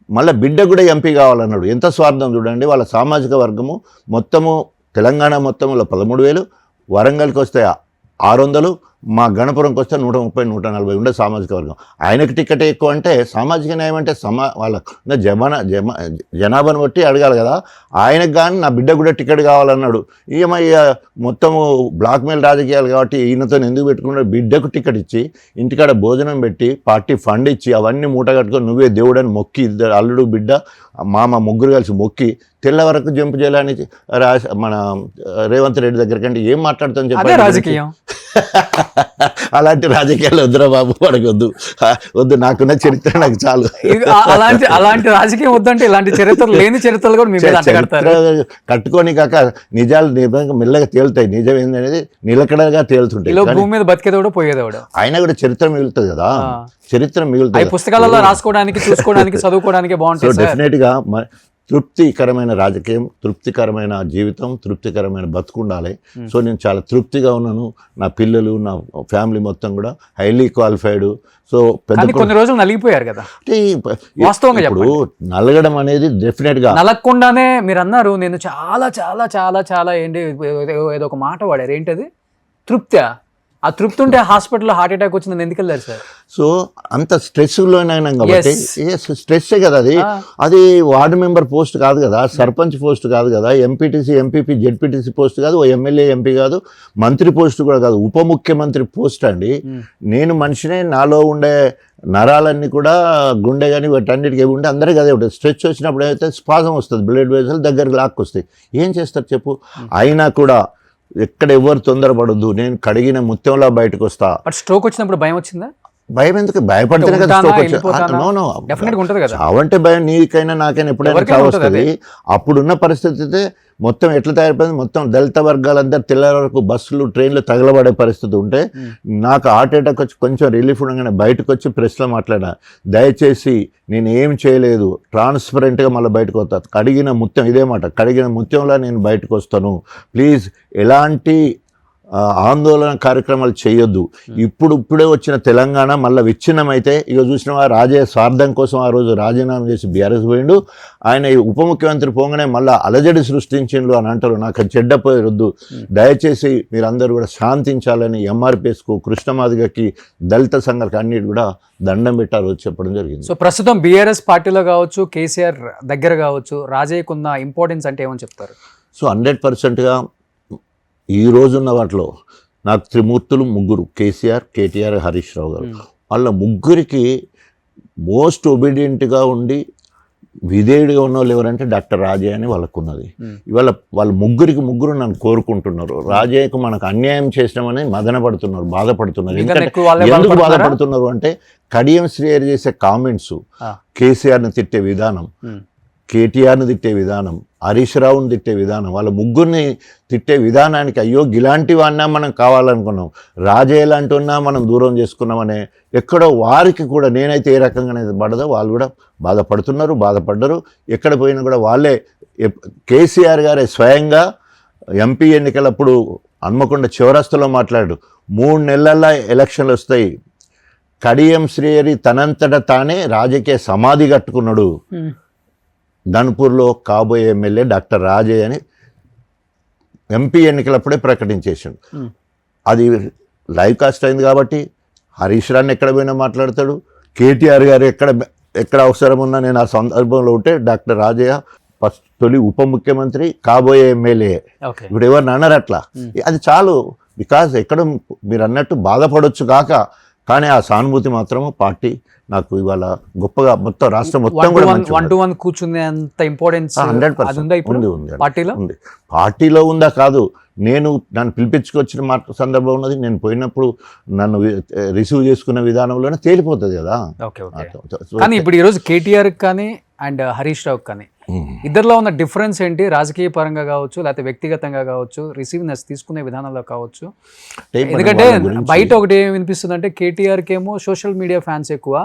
మళ్ళీ బిడ్డ కూడా ఎంపీ కావాలన్నాడు. ఎంత స్వార్థం చూడండి. వాళ్ళ సామాజిక వర్గము మొత్తము తెలంగాణ మొత్తంలో 13,000, వరంగల్కి వస్తే 600, మా గణపురంకి వస్తే 130, 140 ఉండే సామాజిక వర్గం. ఆయనకు టికెట్ ఎక్కువ అంటే సామాజిక న్యాయం అంటే వాళ్ళ జనాభాను బట్టి అడగాలి కదా. ఆయనకు కానీ నా బిడ్డ కూడా టికెట్ కావాలన్నాడు. ఏమయ్యా మొత్తము బ్లాక్మెయిల్ రాజకీయాలు కాబట్టి ఈయనతో ఎందుకు పెట్టుకున్నాడు? బిడ్డకు టికెట్ ఇచ్చి, ఇంటికాడ భోజనం పెట్టి, పార్టీ ఫండ్ ఇచ్చి, అవన్నీ మూట కట్టుకొని నువ్వే దేవుడని మొక్కి, ఇద్దరు అల్లుడు బిడ్డ మామ ముగ్గురు కలిసి మొక్కి తెల్ల వరకు జంపు చేయాలని మన రేవంత్ రెడ్డి దగ్గరికి అంటే ఏం మాట్లాడుతాం చెప్పండి. రాజకీయం అలాంటి రాజకీయాలు వద్దురా బాబు, వద్దు వద్దు, నాకున్న చరిత్ర నాకు చాలు. అలాంటి రాజకీయం వద్దంటే ఇలాంటి చరిత్ర లేని చరిత్రలు కూడా మీ మీద కట్టుకొని కాక నిజాలు మెల్లగా తేలుతాయి. నిజం ఏందనేది నిలకడగా తేలుతుంటాయి. భూమి మీద బతికేదోడు పోయేదోడు ఆయన కూడా చరిత్ర మిగులుతుంది కదా, చరిత్ర మిగులుతుంది. పుస్తకాలలో రాసుకోవడానికి, చూసుకోవడానికి, చదువుకోవడానికి బాగుంటుంది. డెఫినెట్ గా తృప్తికరమైన రాజకీయం, తృప్తికరమైన జీవితం, తృప్తికరమైన బతుకు ఉండాలి. సో నేను చాలా తృప్తిగా ఉన్నాను. నా పిల్లలు, నా ఫ్యామిలీ మొత్తం కూడా హైలీ క్వాలిఫైడ్. సో కొన్ని రోజులు నలిగిపోయారు కదా వాస్తవంగా. ఇప్పుడు నలగడం అనేది డెఫినెట్ గా నలగకుండానే మీరు అన్నారు. నేను చాలా చాలా చాలా చాలా ఏంటి ఏదో ఒక మాట వాడారు, ఏంటది? తృప్తి. ఆ తృప్తి ఉంటే హాస్పిటల్లో హార్ట్ అటాక్ వచ్చిందని ఎందుకు వెళ్ళారు సార్? సో అంత స్ట్రెస్లోనైనా కాబట్టి స్ట్రెస్సే కదా అది. అది వార్డు మెంబర్ పోస్ట్ కాదు కదా, సర్పంచ్ పోస్ట్ కాదు కదా, ఎంపీటీసీ, ఎంపీపీ, జెడ్పీటీసీ పోస్ట్ కాదు, ఓ ఎమ్మెల్యే, ఎంపీ కాదు, మంత్రి పోస్ట్ కూడా కాదు, ఉప ముఖ్యమంత్రి పోస్ట్ అండి. నేను మనిషినే, నాలో ఉండే నరాలన్నీ కూడా, గుండె కానీ వాటన్నిటికీ ఉంటే అందరికీ అదే ఉంటుంది. స్ట్రెచ్ వచ్చినప్పుడు అయితే స్పాజం వస్తుంది, బ్లడ్ వెసల్ దగ్గరికి లాక్కొస్తాయి. ఏం చేస్తారు చెప్పు? అయినా కూడా ఎక్కడ ఎవరు తొందరపడద్దు, నేను కడిగిన ముత్యంలా బయటకు వస్తా. స్ట్రోక్ వచ్చినప్పుడు భయం వచ్చిందా? భయం ఎందుకు? భయపడితేనే కదా స్ట్రోక్ వచ్చింది. చావంటే భయం నీకైనా నాకైనా ఎప్పుడైనా చావు వస్తుంది. అప్పుడున్న పరిస్థితి అయితే మొత్తం ఎట్లా తయారైపోయింది, మొత్తం దళిత వర్గాలందరూ తెల్లారి వరకు బస్సులు, ట్రైన్లు తగలబడే పరిస్థితి ఉంటే నాకు హార్ట్ అటాక్ వచ్చి కొంచెం రిలీఫ్ ఉండగానే బయటకు వచ్చి ప్రెస్లో మాట్లాడా, దయచేసి నేను ఏం చేయలేదు, ట్రాన్స్పరెంట్గా మళ్ళీ బయటకు వస్తా, కడిగిన ముత్యం, ఇదే మాట, కడిగిన ముత్యంలా నేను బయటకు వస్తాను, ప్లీజ్ ఎలాంటి ఆందోళన కార్యక్రమాలు చేయొద్దు. ఇప్పుడే వచ్చిన తెలంగాణ మళ్ళీ విచ్ఛిన్నమైతే ఇక చూసినా రాజయ్య స్వార్థం కోసం ఆ రోజు రాజీనామా చేసి బీఆర్ఎస్ పోయిండు. ఆయన ఉప ముఖ్యమంత్రి పోగానే మళ్ళీ అలజడి సృష్టించిండు అని అంటారు. నాకు చెడ్డ పోయొద్దు, దయచేసి మీరందరూ కూడా శాంతించాలని ఎంఆర్పిఎస్కు, కృష్ణమాదిగకి, దళిత సంఘాలకు అన్నిటి కూడా దండం పెట్టారు చెప్పడం జరిగింది. సో ప్రస్తుతం బీఆర్ఎస్ పార్టీలో కావచ్చు, కేసీఆర్ దగ్గర కావచ్చు, రాజయ్యకున్న ఇంపార్టెన్స్ అంటే ఏమని చెప్తారు? సో 100%గా ఈ రోజున్న వాటిలో నాకు త్రిమూర్తులు ముగ్గురు, కేసీఆర్, కేటీఆర్, హరీష్ రావు గారు. వాళ్ళ ముగ్గురికి మోస్ట్ ఒబీడియంట్గా ఉండి విధేయుడిగా ఉన్న వాళ్ళు ఎవరంటే డాక్టర్ రాజయ్య అని వాళ్ళకు ఉన్నది. ఇవాళ వాళ్ళ ముగ్గురు నన్ను కోరుకుంటున్నారు. రాజయ్యకు మనకు అన్యాయం చేసినామని మదన పడుతున్నారు, బాధపడుతున్నారు. ఎందుకు బాధపడుతున్నారు అంటే కడియం శ్రీహరి చేసే కామెంట్స్, కేసీఆర్ని తిట్టే విధానం, కేటీఆర్ని తిట్టే విధానం, హరీష్ రావుని తిట్టే విధానం, వాళ్ళ ముగ్గురిని తిట్టే విధానానికి అయ్యో ఇలాంటివి అన్నా మనం కావాలనుకున్నాం, రాజయ్య లాంటి ఉన్నా మనం దూరం చేసుకున్నామనే ఎక్కడో వారికి కూడా నేనైతే ఏ రకంగా పడదో వాళ్ళు కూడా బాధపడ్డరు. ఎక్కడ పోయినా కూడా వాళ్ళే, కేసీఆర్ గారే స్వయంగా ఎంపీ ఎన్నికలప్పుడు హన్మకొండ చివరస్తులో మాట్లాడు, 3 నెలల్లో ఎలక్షన్లు వస్తాయి, కడియం శ్రీహరి తనంతట తానే రాజకీయ సమాధి కట్టుకున్నాడు, ధన్పూర్లో కాబోయే ఎమ్మెల్యే డాక్టర్ రాజయ్య అని ఎంపీ ఎన్నికలప్పుడే ప్రకటించేసాడు. అది లైవ్ కాస్ట్ అయింది కాబట్టి హరీష్ రావుని ఎక్కడ పోయినా మాట్లాడతాడు. కేటీఆర్ గారు ఎక్కడ అవసరం ఉన్నా నేను ఆ సందర్భంలో ఉంటే డాక్టర్ రాజయ్య ఫస్ట్ తొలి ఉప ముఖ్యమంత్రి, కాబోయే ఎమ్మెల్యే. ఇప్పుడు ఎవరిని అన్నారు అట్లా, అది చాలు. బికాజ్ ఎక్కడ మీరు అన్నట్టు బాధపడవచ్చు కాక, కానీ ఆ సానుభూతి మాత్రము పార్టీ నాకు ఇవాళ గొప్పగా మొత్తం రాష్ట్రం మొత్తం కూడా 1-to-1 కూర్చునే అంత ఇంపార్టెన్స్ 100% ఉంది. పార్టీలో ఉందా కాదు, నన్ను పిలిపించుకొచ్చిన సందర్భం ఉన్నది. నేను పోయినప్పుడు నన్ను రిసీవ్ చేసుకున్న విధానంలోనే తేలిపోతుంది కదా. కానీ ఇప్పుడు ఈరోజు కేటీఆర్ కానీ అండ్ హరీష్ రావు కానీ ఇద్దరిలో ఉన్న డిఫరెన్స్ ఏంటి? రాజకీయ పరంగా కావచ్చు, లేకపోతే వ్యక్తిగతంగా కావచ్చు, రిసీవ్నెస్ తీసుకునే విధానంలో కావచ్చు. ఎందుకంటే బయట ఒకటి ఏం వినిపిస్తుంది అంటే కేటీఆర్కి ఏమో సోషల్ మీడియా ఫ్యాన్స్ ఎక్కువ,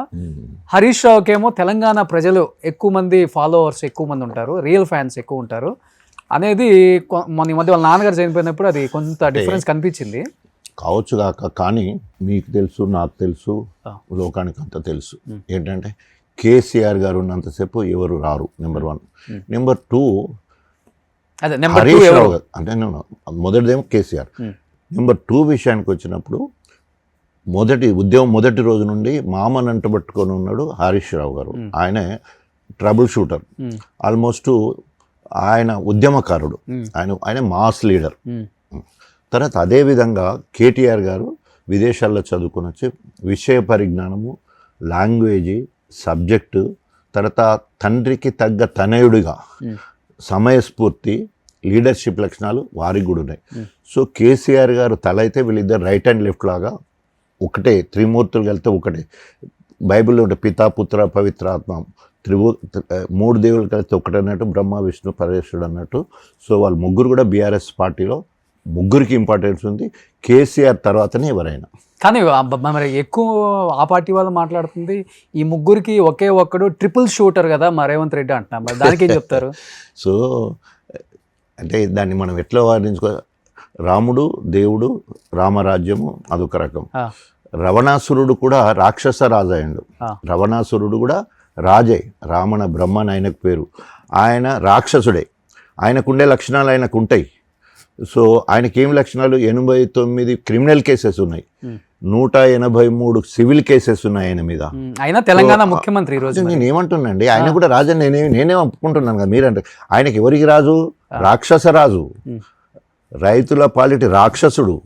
హరీష్ రావుకి ఏమో తెలంగాణ ప్రజలు ఎక్కువ మంది, ఫాలోవర్స్ ఎక్కువ మంది ఉంటారు, రియల్ ఫ్యాన్స్ ఎక్కువ ఉంటారు అనేది మొన్న మధ్య వాళ్ళ నాన్నగారు చనిపోయినప్పుడు అది కొంత డిఫరెన్స్ కనిపించింది కావచ్చు కాక. కానీ మీకు తెలుసు, నాకు తెలుసు, లోకానికి అంతా తెలుసు ఏంటంటే కేసీఆర్ గారు ఉన్నంతసేపు ఎవరు రారు, నెంబర్ 1. నెంబర్ 2 హరీష్ రావు గారు అంటే మొదటిదేమో కేసీఆర్. నెంబర్ 2 విషయానికి వచ్చినప్పుడు ఉద్యమం మొదటి రోజు నుండి మామని అంటబట్టుకొని ఉన్నాడు హరీష్ రావు గారు. ఆయనే ట్రబుల్ షూటర్, ఆల్మోస్ట్ ఆయన ఉద్యమకారుడు, ఆయన మాస్ లీడర్. తర్వాత అదేవిధంగా కేటీఆర్ గారు విదేశాల్లో చదువుకొని వచ్చి విషయ పరిజ్ఞానము, లాంగ్వేజీ, సబ్జెక్టు, తర్వాత తండ్రికి తగ్గ తనయుడిగా సమయస్ఫూర్తి, లీడర్షిప్ లక్షణాలు వారికి కూడా ఉన్నాయి. సో కేసీఆర్ గారు తల అయితే వీళ్ళిద్దరు రైట్ అండ్ లెఫ్ట్ లాగా ఒకటే, త్రిమూర్తులు కలిస్తే ఒకటే. బైబిల్లో ఉంటే పితా, పుత్ర, పవిత్రాత్మ, 3 దేవులు కలిస్తే ఒకటే అన్నట్టు, బ్రహ్మ, విష్ణు, పరమేశ్వరుడు అన్నట్టు. సో వాళ్ళు ముగ్గురు కూడా బీఆర్ఎస్ పార్టీలో ముగ్గురికి ఇంపార్టెన్స్ ఉంది, కేసీఆర్ తర్వాతనే ఎవరైనా. కానీ మరి ఎక్కువ ఆ పార్టీ వాళ్ళు మాట్లాడుతుంది ఈ ముగ్గురికి ఒకే ఒక్కడు ట్రిపుల్ షూటర్ కదా మా రేవంత్ రెడ్డి అంటున్నా, మరి దానికి ఏం చెప్తారు? సో అంటే దాన్ని మనం ఎట్లా వర్ణించుకో, రాముడు దేవుడు, రామరాజ్యము అదొక రకం. రవణాసురుడు కూడా రాక్షస రాజు అయ్యాడు. రవణాసురుడు కూడా రాజే, రావణ బ్రహ్మన్ ఆయనకు పేరు. ఆయన రాక్షసుడే, ఆయనకుండే లక్షణాలు ఆయనకు ఉంటాయి. సో ఆయనకేం లక్షణాలు, 89 క్రిమినల్ కేసెస్ ఉన్నాయి, 183 సివిల్ కేసెస్ ఉన్నాయి ఆయన మీద. ఆయన తెలంగాణ ముఖ్యమంత్రి. ఈరోజు నేను ఏమంటున్నాండి, ఆయన కూడా రాజు నేనే ఒప్పుకుంటున్నాను కదా. మీరంటే ఆయనకి ఎవరికి రాజు? రాక్షస రాజు, రైతుల పాలిటి రాక్షసుడు.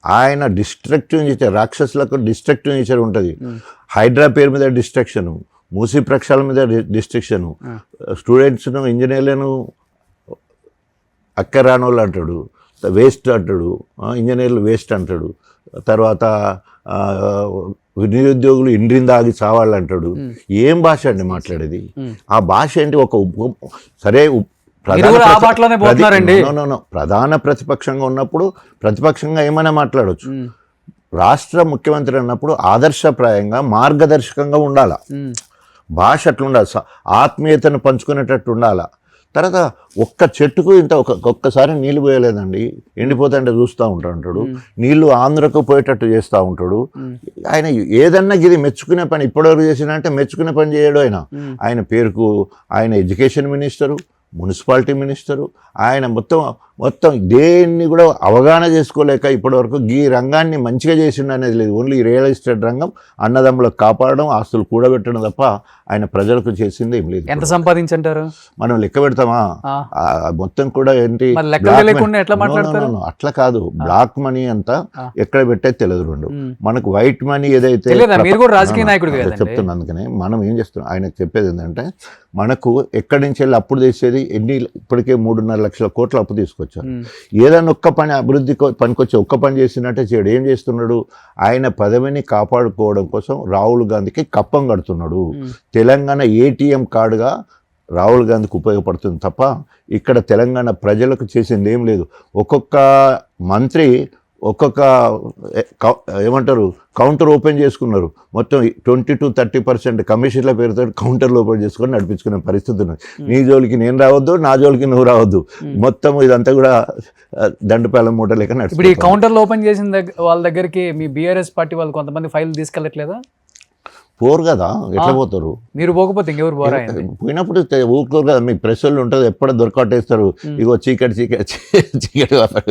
ఆయన డిస్ట్రక్టివ్ నేచర్, రాక్షసులకు డిస్ట్రక్టివ్ నేచర్ ఉంటుంది. హైడ్రా పేరు మీద డిస్ట్రక్షను, మూసీ ప్రక్షాళన మీద డిస్ట్రక్షను, స్టూడెంట్స్ను, ఇంజనీర్లను అక్కరానోళ్ళు అంటాడు, వేస్ట్ అంటాడు, ఇంజనీర్లు వేస్ట్ అంటాడు. తర్వాత నిరుద్యోగులు ఇండ్రింద ఆగి చావాలంటాడు. ఏం భాష అండి మాట్లాడేది? ఆ భాష ఏంటి? సరే ప్రధాన ప్రతిపక్షంగా ఉన్నప్పుడు ప్రతిపక్షంగా ఏమైనా మాట్లాడవచ్చు. రాష్ట్ర ముఖ్యమంత్రి అన్నప్పుడు ఆదర్శప్రాయంగా మార్గదర్శకంగా ఉండాల. భాష అట్లా ఉండాలి, ఆత్మీయతను పంచుకునేటట్టు ఉండాల. తర్వాత ఒక్క చెట్టుకు ఇంత ఒక్కసారి నీళ్లు పోయలేదండి, ఎండిపోతుంటే చూస్తూ ఉంటాడు. నీళ్లు ఆంధ్రకు పోయేటట్టు చేస్తూ ఉంటాడు. ఆయన ఏదన్నా ఇది మెచ్చుకునే పని ఇప్పటివరకు చేసినంటే మెచ్చుకునే పని చేయడు. ఆయన పేరుకు ఆయన ఎడ్యుకేషన్ మినిస్టరు, మున్సిపాలిటీ మినిస్టరు, ఆయన మొత్తం దేన్ని కూడా అవగాహన చేసుకోలేక ఇప్పటివరకు ఈ రంగాన్ని మంచిగా చేసిండు అనేది లేదు. ఓన్లీ రియల్ ఎస్టేట్ రంగం అన్నదమ్ములకు కాపాడడం, ఆస్తులు కూడబెట్టడం తప్ప ఆయన ప్రజలకు చేసింది ఏం లేదు. ఎంత సంపాదించంటారు? మనం లెక్క పెడతామా? మొత్తం కూడా ఏంటి అట్లా కాదు. బ్లాక్ మనీ అంతా ఎక్కడ పెట్టేది తెలియదు. రెండు మనకు వైట్ మనీ ఏదైతే చెప్తున్నా, అందుకనే మనం ఏం చేస్తున్నాం ఆయనకు చెప్పేది ఏంటంటే, మనకు ఎక్కడి నుంచి వెళ్ళి అప్పుడు తీసేది ఇప్పటికే 3.5 లక్షల కోట్ల అప్పు తీసుకొచ్చారు. ఏదైనా ఒక్క పని అభివృద్ధి పనికొచ్చి ఒక్క పని చేసినట్టే చేయడు. ఏం చేస్తున్నాడు? ఆయన పదవిని కాపాడుకోవడం కోసం రాహుల్ గాంధీకి కప్పం కడుతున్నాడు. తెలంగాణ ఏటీఎం కార్డుగా రాహుల్ గాంధీకి ఉపయోగపడుతుంది తప్ప ఇక్కడ తెలంగాణ ప్రజలకు చేసింది ఏం లేదు. ఒక్కొక్క మంత్రి ఒక్కొక్క ఏమంటారు కౌంటర్ ఓపెన్ చేసుకున్నారు. మొత్తం 20-30% కమిషన్ల పేరుతో కౌంటర్లు ఓపెన్ చేసుకొని నడిపించుకునే పరిస్థితి ఉన్నది. నీ జోలికి నేను రావద్దు, నా జోలికి నువ్వు రావద్దు, మొత్తం ఇదంతా కూడా దండపాలెం మూట లేక నడిచి. ఇప్పుడు ఈ కౌంటర్లు ఓపెన్ చేసిన వాళ్ళ దగ్గరికి మీ బీఆర్ఎస్ పార్టీ వాళ్ళు కొంతమంది ఫైల్ తీసుకెళ్ళట్లేదా? పోరు కదా, ఎట్లా పోతారు? మీరు పోకపోతే ఇంకెవరు పోరా? పోయినప్పుడు ఊరుకోరు కదా. మీ ప్రెస్ వాళ్ళు ఉంటుంది, ఎప్పుడు దొరకట్టేస్తారు. ఇగో చీకటి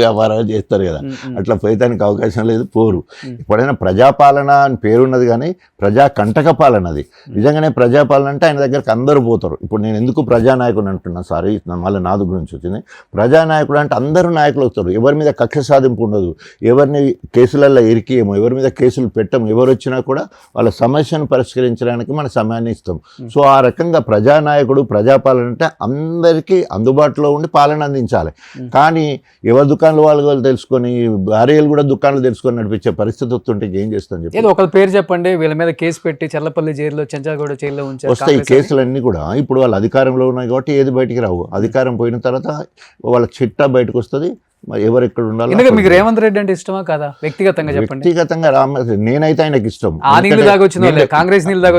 వ్యాపారాలు చేస్తారు కదా, అట్లా పోయటానికి అవకాశం లేదు, పోరు. ఎప్పుడైనా ప్రజాపాలన అని పేరున్నది కానీ ప్రజా కంటక పాలన అది. నిజంగానే ప్రజాపాలన అంటే ఆయన దగ్గరికి అందరూ పోతారు. ఇప్పుడు నేను ఎందుకు ప్రజానాయకుడు అంటున్నా, సారీ మళ్ళీ నాదు గురించి వచ్చింది. ప్రజానాయకుడు అంటే అందరూ నాయకులు వస్తారు. ఎవరి మీద కక్ష సాధింపు ఉండదు, ఎవరిని కేసులలో ఇరికియము, ఎవరి మీద కేసులు పెట్టము. ఎవరు వచ్చినా కూడా వాళ్ళ సమస్యను పరిష్కరించడానికి మన సమయాన్ని ఇస్తాం. సో ఆ రకంగా ప్రజానాయకుడు, ప్రజాపాలన అంటే అందరికీ అందుబాటులో ఉండి పాలన అందించాలి. కానీ ఎవరి దుకాణాలు వాళ్ళు తెలుసుకొని, భార్యలు కూడా దుకాణాలు తెలుసుకొని నడిపించే పరిస్థితి వస్తుంటే ఏం చేస్తాం చెప్పి. ఒకరి పేరు చెప్పండి, వీళ్ళ మీద కేసు పెట్టి చల్లపల్లి జైల్లో, చెంచాగూడ జైల్లో ఉంచారు. వస్తాయి కేసులన్నీ కూడా. ఇప్పుడు వాళ్ళు అధికారంలో ఉన్నాయి కాబట్టి ఏది బయటికి రావు. అధికారం పోయిన తర్వాత వాళ్ళ చిట్టా బయటకు వస్తుంది. ఎవరు ఎక్కడ ఉండాలి. మీకు రేవంత్ రెడ్డి అంటే ఇష్టమా కాదా? వ్యక్తిగతంగా చెప్పండి. వ్యక్తిగతంగా నేనైతే ఆయనకి ఇష్టం. కాంగ్రెస్ నీళ్ళు దాకా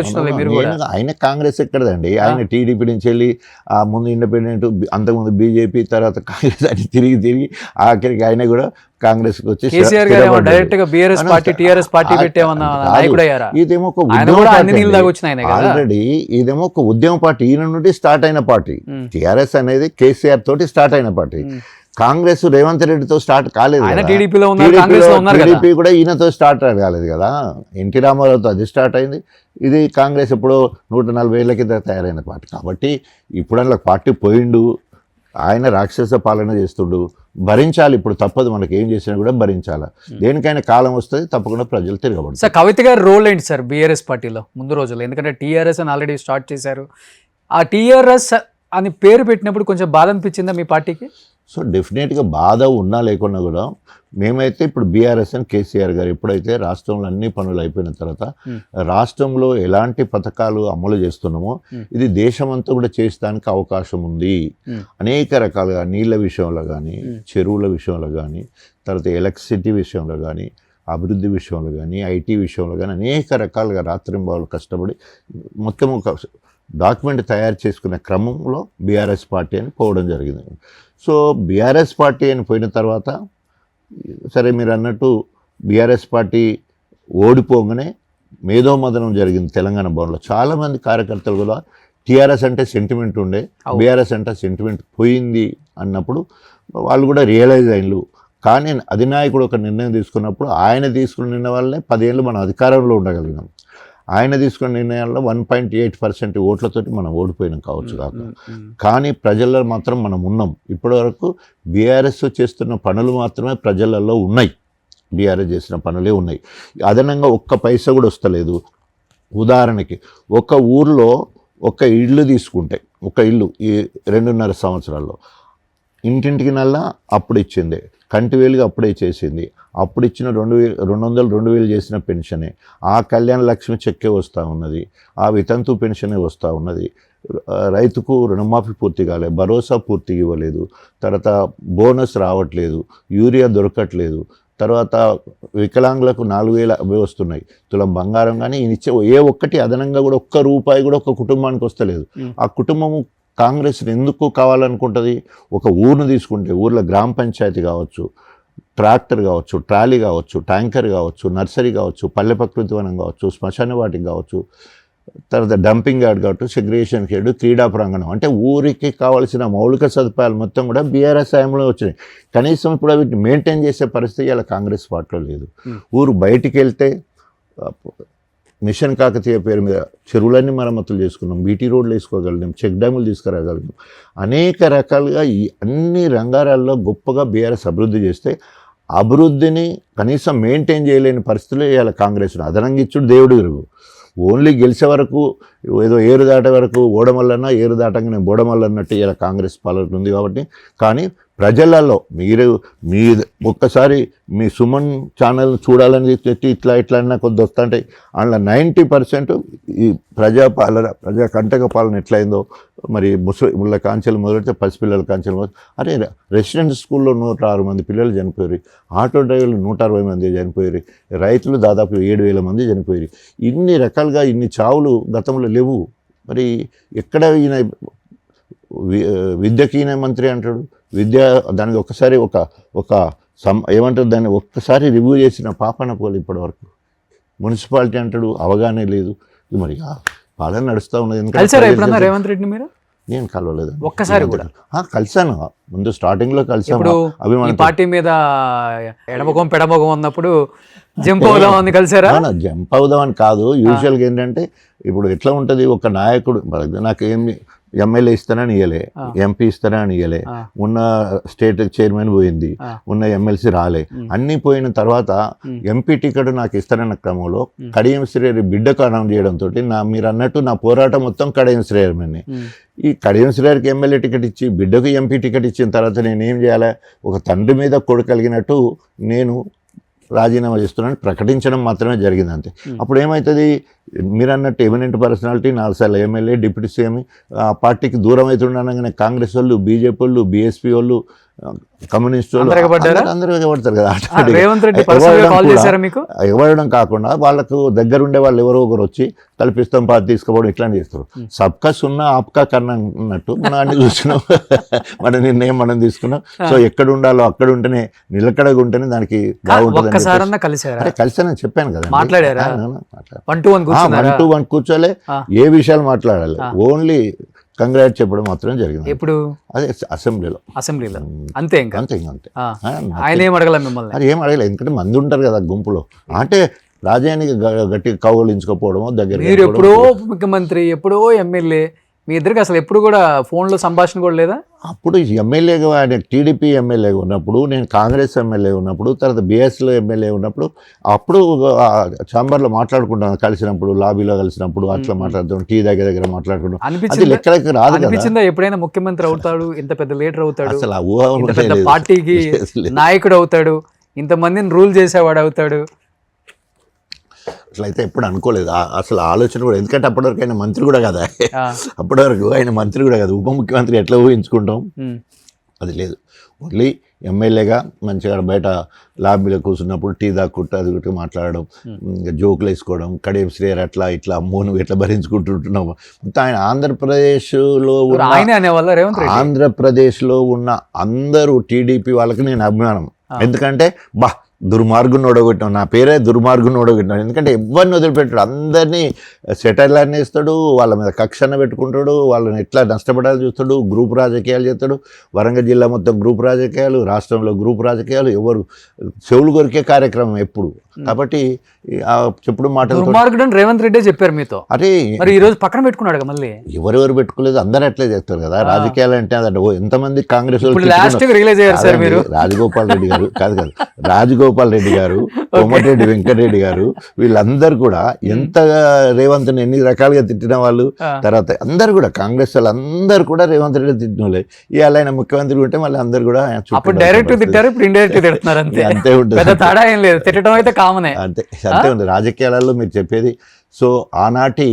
ఆయన కాంగ్రెస్ ఎక్కడదండి, ఆయన టీడీపీ నుంచి వెళ్ళి ఆ ముందు ఇండిపెండెంట్, అంతకుముందు బీజేపీ, తర్వాత కాంగ్రెస్ అని తిరిగి ఆఖరికి ఆయన కూడా కాంగ్రెస్ కి వచ్చి ఇదేమో ఒక ఆల్రెడీ ఇదేమో ఒక ఉద్యమ పార్టీ, ఈయన నుండి స్టార్ట్ అయిన పార్టీ. టీఆర్ఎస్ అనేది కేసీఆర్ తోటి స్టార్ట్ అయిన పార్టీ. కాంగ్రెస్ రేవంత్ రెడ్డితో స్టార్ట్ కాలేదు. టీడీపీ కూడా ఈయనతో స్టార్ట్ కాలేదు కదా. ఎన్టీ రామారావుతో అది స్టార్ట్ అయింది. ఇది కాంగ్రెస్ ఎప్పుడో 140 ఏళ్ల కింద తయారైన పార్టీ. కాబట్టి ఇప్పుడల్లా పార్టీ పోయిండు, ఆయన రాక్షస పాలన చేస్తుండు, భరించాలి. ఇప్పుడు తప్పదు, మనకి ఏం చేసినా కూడా భరించాలి. దేనికైనా కాలం వస్తుంది, తప్పకుండా ప్రజలు తిరగబడతారు. సార్ కవిత గారి రోల్ ఏంటి సార్ బీఆర్ఎస్ పార్టీలో ముందు రోజుల్లో? ఎందుకంటే టీఆర్ఎస్ అని ఆల్రెడీ స్టార్ట్ చేశారు. ఆ టీఆర్ఎస్ అని పేరు పెట్టినప్పుడు కొంచెం బాధ అనిపించిందా మీ పార్టీకి? సో డెఫినెట్గా బాధ ఉన్నా లేకున్నా కూడా మేమైతే ఇప్పుడు బీఆర్ఎస్ అని కేసీఆర్ గారు ఎప్పుడైతే రాష్ట్రంలో అన్ని పనులు అయిపోయిన తర్వాత రాష్ట్రంలో ఎలాంటి పథకాలు అమలు చేస్తున్నామో ఇది దేశమంతా కూడా చేసడానికి అవకాశం ఉంది. అనేక రకాలుగా నీళ్ళ విషయంలో కానీ, చెరువుల విషయంలో కానీ, తర్వాత ఎలక్ట్రిసిటీ విషయంలో కానీ, అభివృద్ధి విషయంలో కానీ, ఐటీ విషయంలో కానీ అనేక రకాలుగా రాత్రింబావులు కష్టపడి మొత్తం ఒక డాక్యుమెంట్ తయారు చేసుకునే క్రమంలో బీఆర్ఎస్ పార్టీ అని పోవడం జరిగింది. సో బీఆర్ఎస్ పార్టీ అని పోయిన తర్వాత సరే మీరు అన్నట్టు బీఆర్ఎస్ పార్టీ ఓడిపోగానే మేధోమదనం జరిగింది తెలంగాణ భవన్లో. చాలామంది కార్యకర్తలు కూడా టీఆర్ఎస్ అంటే సెంటిమెంట్ ఉండే, బీఆర్ఎస్ అంటే సెంటిమెంట్ పోయింది అన్నప్పుడు వాళ్ళు కూడా రియలైజ్ అయినలు. కానీ అధినాయకుడు ఒక నిర్ణయం తీసుకున్నప్పుడు ఆయన తీసుకున్న నిర్ణయం వల్లనే 10 ఏళ్ళు మనం అధికారంలో ఉండగలిగినాం. ఆయన తీసుకున్న నిర్ణయాల్లో 1.8% ఓట్లతోటి మనం ఓడిపోయినాం కావచ్చు కాక, కానీ ప్రజల్లో మాత్రం మనం ఉన్నాం. ఇప్పటివరకు బీఆర్ఎస్ చేస్తున్న పనులు మాత్రమే ప్రజలలో ఉన్నాయి, బీఆర్ఎస్ చేసిన పనులే ఉన్నాయి. అదనంగా ఒక్క పైసా కూడా వస్తలేదు. ఉదాహరణకి ఒక ఊర్లో ఒక ఇల్లు తీసుకుంటే, ఒక ఇల్లు ఈ 2.5 సంవత్సరాల్లో ఇంటింటికి నల్లా అప్పుడు ఇచ్చింది, కంటివేలుగా అప్పుడే చేసింది. అప్పుడు ఇచ్చిన 200 చేసిన పెన్షనే, ఆ కళ్యాణ లక్ష్మి చెక్కే వస్తూ ఉన్నది, ఆ వితంతు పెన్షనే వస్తూ ఉన్నది. రైతుకు రుణమాఫీ పూర్తి కాలేదు, భరోసా పూర్తిగా ఇవ్వలేదు, తర్వాత బోనస్ రావట్లేదు, యూరియా దొరకట్లేదు, తర్వాత వికలాంగులకు 4,000 అవి వస్తున్నాయి, తులం బంగారం. కానీ ఇచ్చే ఏ ఒక్కటి అదనంగా కూడా ఒక్క రూపాయి కూడా ఒక కుటుంబానికి వస్తలేదు. ఆ కుటుంబము కాంగ్రెస్ ఎందుకు కావాలనుకుంటుంది? ఒక ఊరును తీసుకుంటే ఊర్లో గ్రామ పంచాయతీ కావచ్చు, ట్రాక్టర్ కావచ్చు, ట్రాలీ కావచ్చు, ట్యాంకర్ కావచ్చు, నర్సరీ కావచ్చు, పల్లె ప్రకృతి వనం కావచ్చు, శ్మశాన వాటికి కావచ్చు, తర్వాత డంపింగ్ యార్డ్ కావచ్చు, సెగ్రిగేషన్ షెడ్, క్రీడా ప్రాంగణం, అంటే ఊరికి కావాల్సిన మౌలిక సదుపాయాలు మొత్తం కూడా బీఆర్ఎస్ హయాంలో వచ్చినాయి. కనీసం ఇప్పుడు అవి మెయింటైన్ చేసే పరిస్థితి ఇలా కాంగ్రెస్ పార్టీలో లేదు. ఊరు బయటికి వెళ్తే మిషన్ కాకతీయ పేరు మీద చెరువులన్నీ మరమ్మతులు చేసుకున్నాం, బీటీ రోడ్లు వేసుకోగలిగాం, చెక్ డ్యాములు తీసుకురాగలిగాం. అనేక రకాలుగా ఈ అన్ని రంగాలలో గొప్పగా బీఆర్ఎస్ అభివృద్ధి చేస్తే అభివృద్ధిని కనీసం మెయింటైన్ చేయలేని పరిస్థితులు ఇవాళ కాంగ్రెస్. అదనంగా ఇచ్చుడు దేవుడు ఎరుగు. ఓన్లీ గెలిచే వరకు ఏదో ఏరు దాటే వరకు ఓడమల్లన్నా, ఏరు దాటంగానే బోడమల్లన్నట్టు ఇలా కాంగ్రెస్ పాలన ఉంది. కాబట్టి కానీ ప్రజలలో మీ ఒక్కసారి మీ సుమన్ ఛానల్ చూడాలని చెప్పి ఇట్లా అన్నా కొద్ది వస్తుంటాయి. అందులో 90% ఈ ప్రజాపాలన, ప్రజా కంటక పాలన ఎట్లయిందో, మరి ముసలిళ్ళ కాంచెలు మొదలెడితే పసిపిల్లల కాంచెలు మొదలు, అరే రెసిడెంట్ స్కూల్లో 106 మంది పిల్లలు చనిపోయారు, ఆటో డ్రైవర్లు 160 మంది చనిపోయారు, రైతులు దాదాపు 7,000 మంది చనిపోయారు. ఇన్ని రకాలుగా ఇన్ని చావులు గతంలో లేవు. మరి ఎక్కడ ఈయన విద్యకి ఈయన మంత్రి అంటాడు, విద్య దానికి ఒక్కసారి ఏమంటారు దాన్ని ఒక్కసారి రివ్యూ చేసిన పాపన పోలు ఇప్పటివరకు. మున్సిపాలిటీ అంటాడు, అవగాహన లేదు. మరి పాలన నడుస్తూ ఉన్నది. రేవంత్ రెడ్డి మీరు? నేను కలవలేదు ఒక్కసారి కూడా. కలిసాను, ముందు స్టార్టింగ్లో కలిసాను. పార్టీ మీద ఎడమొగం పెడమొగం ఉన్నప్పుడు జంప్ అవుదాం అని కలిసారా? జంప్ అవుదాం అని కాదు. యూజువల్గా ఏంటంటే ఇప్పుడు ఎట్లా ఉంటుంది, ఒక నాయకుడు నాకేమి ఎమ్మెల్యే ఇస్తానని ఇయ్యలే, ఎంపీ ఇస్తానని ఇయ్యలే, ఉన్న స్టేట్ చైర్మన్ పోయింది, ఉన్న ఎమ్మెల్సీ రాలే, అన్నీ పోయిన తర్వాత ఎంపీ టికెట్ నాకు ఇస్తానన్న క్రమంలో కడియం శ్రీహరి బిడ్డకు అనౌన్స్ చేయడంతో మీరు అన్నట్టు నా పోరాటం మొత్తం కడియం శ్రీహరిని. ఈ కడియం శ్రీహరికి ఎమ్మెల్యే టికెట్ ఇచ్చి బిడ్డకు ఎంపీ టికెట్ ఇచ్చిన తర్వాత నేనేం చేయాలి? ఒక తండ్రి మీద కొడుకు కలిగినట్టు నేను రాజీనామా చేస్తున్నాను ప్రకటించడం మాత్రమే జరిగింది అంతే. అప్పుడు ఏమవుతుంది, మీరు అన్నట్టు ఎమినెంట్ పర్సనాలిటీ, 4 సార్లు ఎమ్మెల్యే, డిప్యూటీ సీఎం, ఆ పార్టీకి దూరం అవుతుండగానే కాంగ్రెస్ వాళ్ళు, బీజేపీ వాళ్ళు, బీఎస్పీ వాళ్ళు, కమ్యూనిస్ట్ వాళ్ళు అందరూ ఎగబడతారు కదా. ఎగబడడం కాకుండా వాళ్ళకు దగ్గరుండే వాళ్ళు ఎవరో ఒకరు వచ్చి కల్పిస్తాం, పాత తీసుకుపోవడం ఇట్లాంటి చేస్తారు. సబ్కా సున్నా ఆప్కా కన్నా అన్నట్టు మనం అన్ని చూస్తున్నాం. మన నిర్ణయం మనం తీసుకున్నాం. సో ఎక్కడ ఉండాలో అక్కడ ఉంటేనే, నిలకడగా ఉంటేనే దానికి బాగుంటుంది. కలిసానని చెప్పాను కదా. మాట్లాడారా? 1-to-1 కూర్చోలే, ఏ విషయాలు మాట్లాడాలి, ఓన్లీ కంగ్రాట్ చెప్పడం మాత్రం జరిగింది. ఎప్పుడు? అదే అసెంబ్లీలో. అంతే ఇంకా అంతే. ఆయన ఏం అడగల మిమ్మల్ని? అది ఏం అడగలేదు, ఎందుకంటే మంది ఉంటారు కదా గుంపులో. అంటే రాజానికి గట్టిగా కౌగులించుకోపోవడమో దగ్గర. మీరు ఎప్పుడో ముఖ్యమంత్రి, ఎప్పుడో ఎమ్మెల్యే, మీ ఇద్దరికి అసలు ఎప్పుడు కూడా ఫోన్లో సంభాషణ కూడా లేదా? అప్పుడు ఎమ్మెల్యేగా, ఆయన టీడీపీ ఎమ్మెల్యేగా ఉన్నప్పుడు, నేను కాంగ్రెస్ ఎమ్మెల్యే ఉన్నప్పుడు, తర్వాత బీఎస్లో ఎమ్మెల్యే ఉన్నప్పుడు, అప్పుడు ఛాంబర్లో మాట్లాడుకుంటాను, కలిసినప్పుడు లాబీలో కలిసినప్పుడు అట్లా మాట్లాడుతాం, టీ దగ్గర మాట్లాడుకుంటాం. అది లెక్కలకి రాదు. అనిపించిందా ఎప్పుడైనా ముఖ్యమంత్రి అవుతాడు, ఇంత పెద్ద లీడర్ అవుతాడు, అసలు ఆ ఊహ, పార్టీకి నాయకుడు అవుతాడు, ఇంతమందిని రూల్ చేసేవాడు అవుతాడు, అట్లయితే ఎప్పుడు అనుకోలేదు. అసలు ఆలోచన కూడా, ఎందుకంటే అప్పటివరకు ఆయన మంత్రి కూడా కదా, అప్పటివరకు ఆయన మంత్రి కూడా కదా, ఉప ముఖ్యమంత్రి ఎట్లా ఊహించుకుంటాం, అది లేదు. ఓన్లీ ఎమ్మెల్యేగా మంచిగా బయట లాబీలో కూర్చున్నప్పుడు టీ దాక్కుంటూ అది ఒకటి మాట్లాడడం, ఇంకా జోకులు వేసుకోవడం, కడియం శ్రీహరి అట్లా ఇట్లా అమ్మో నువ్వు ఎట్లా భరించుకుంటుంటున్నావు. మొత్తం ఆయన ఆంధ్రప్రదేశ్లో ఉన్న అందరూ టీడీపీ వాళ్ళకి నేను అభిమానం. ఎందుకంటే దుర్మార్గుని ఓడగొట్టినాం, నా పేరే దుర్మార్గుని ఓడగొట్టినాడు. ఎందుకంటే ఎవరిని వదిలిపెట్టాడు, అందరినీ సెటైర్లన్నీ ఇస్తాడు, వాళ్ళ మీద కక్షణ పెట్టుకుంటాడు, వాళ్ళని ఎట్లా నష్టపడాలి చూస్తాడు, గ్రూప్ రాజకీయాలు చేస్తాడు. వరంగల్ జిల్లా మొత్తం గ్రూప్ రాజకీయాలు, రాష్ట్రంలో గ్రూప్ రాజకీయాలు, ఎవరు చెవులు కొరికే కార్యక్రమం ఎప్పుడు. కాబట్టి చెప్పుడు మాటలు రేవంత్ రెడ్డి చెప్పారు మీతో. అరే మరి ఈ రోజు పక్కన పెట్టుకున్నాడు మళ్ళీ. ఎవరెవరు పెట్టుకోలేదు, అందరూ అట్లే చేస్తారు కదా రాజకీయాలు అంటే. అదంటే ఎంతమంది కాంగ్రెస్ రాజగోపాల్ రెడ్డి గారు రాజగోపాల్ రెడ్డి గారు, కోమటిరెడ్డి వెంకటరెడ్డి గారు, వీళ్ళందరూ కూడా ఎంత రేవంత్ని ఎన్ని రకాలుగా తిట్టిన వాళ్ళు. తర్వాత అందరు కూడా కాంగ్రెస్ వాళ్ళందరూ కూడా రేవంత్ రెడ్డి తిట్టిన వాళ్ళే. ఇవాళ ఆయన ముఖ్యమంత్రి ఉంటే మళ్ళీ అందరు కూడా డైరెక్ట్ తిట్టారు, ఇప్పుడు ఇండైరెక్ట్ తిడుతున్నారు. అంతే ఉంటుంది, తేడా ఏం లేదు, తిట్టడం అయితే కామనే. అంతే ఉంది రాజకీయాలలో మీరు చెప్పేది. సో ఆనాటి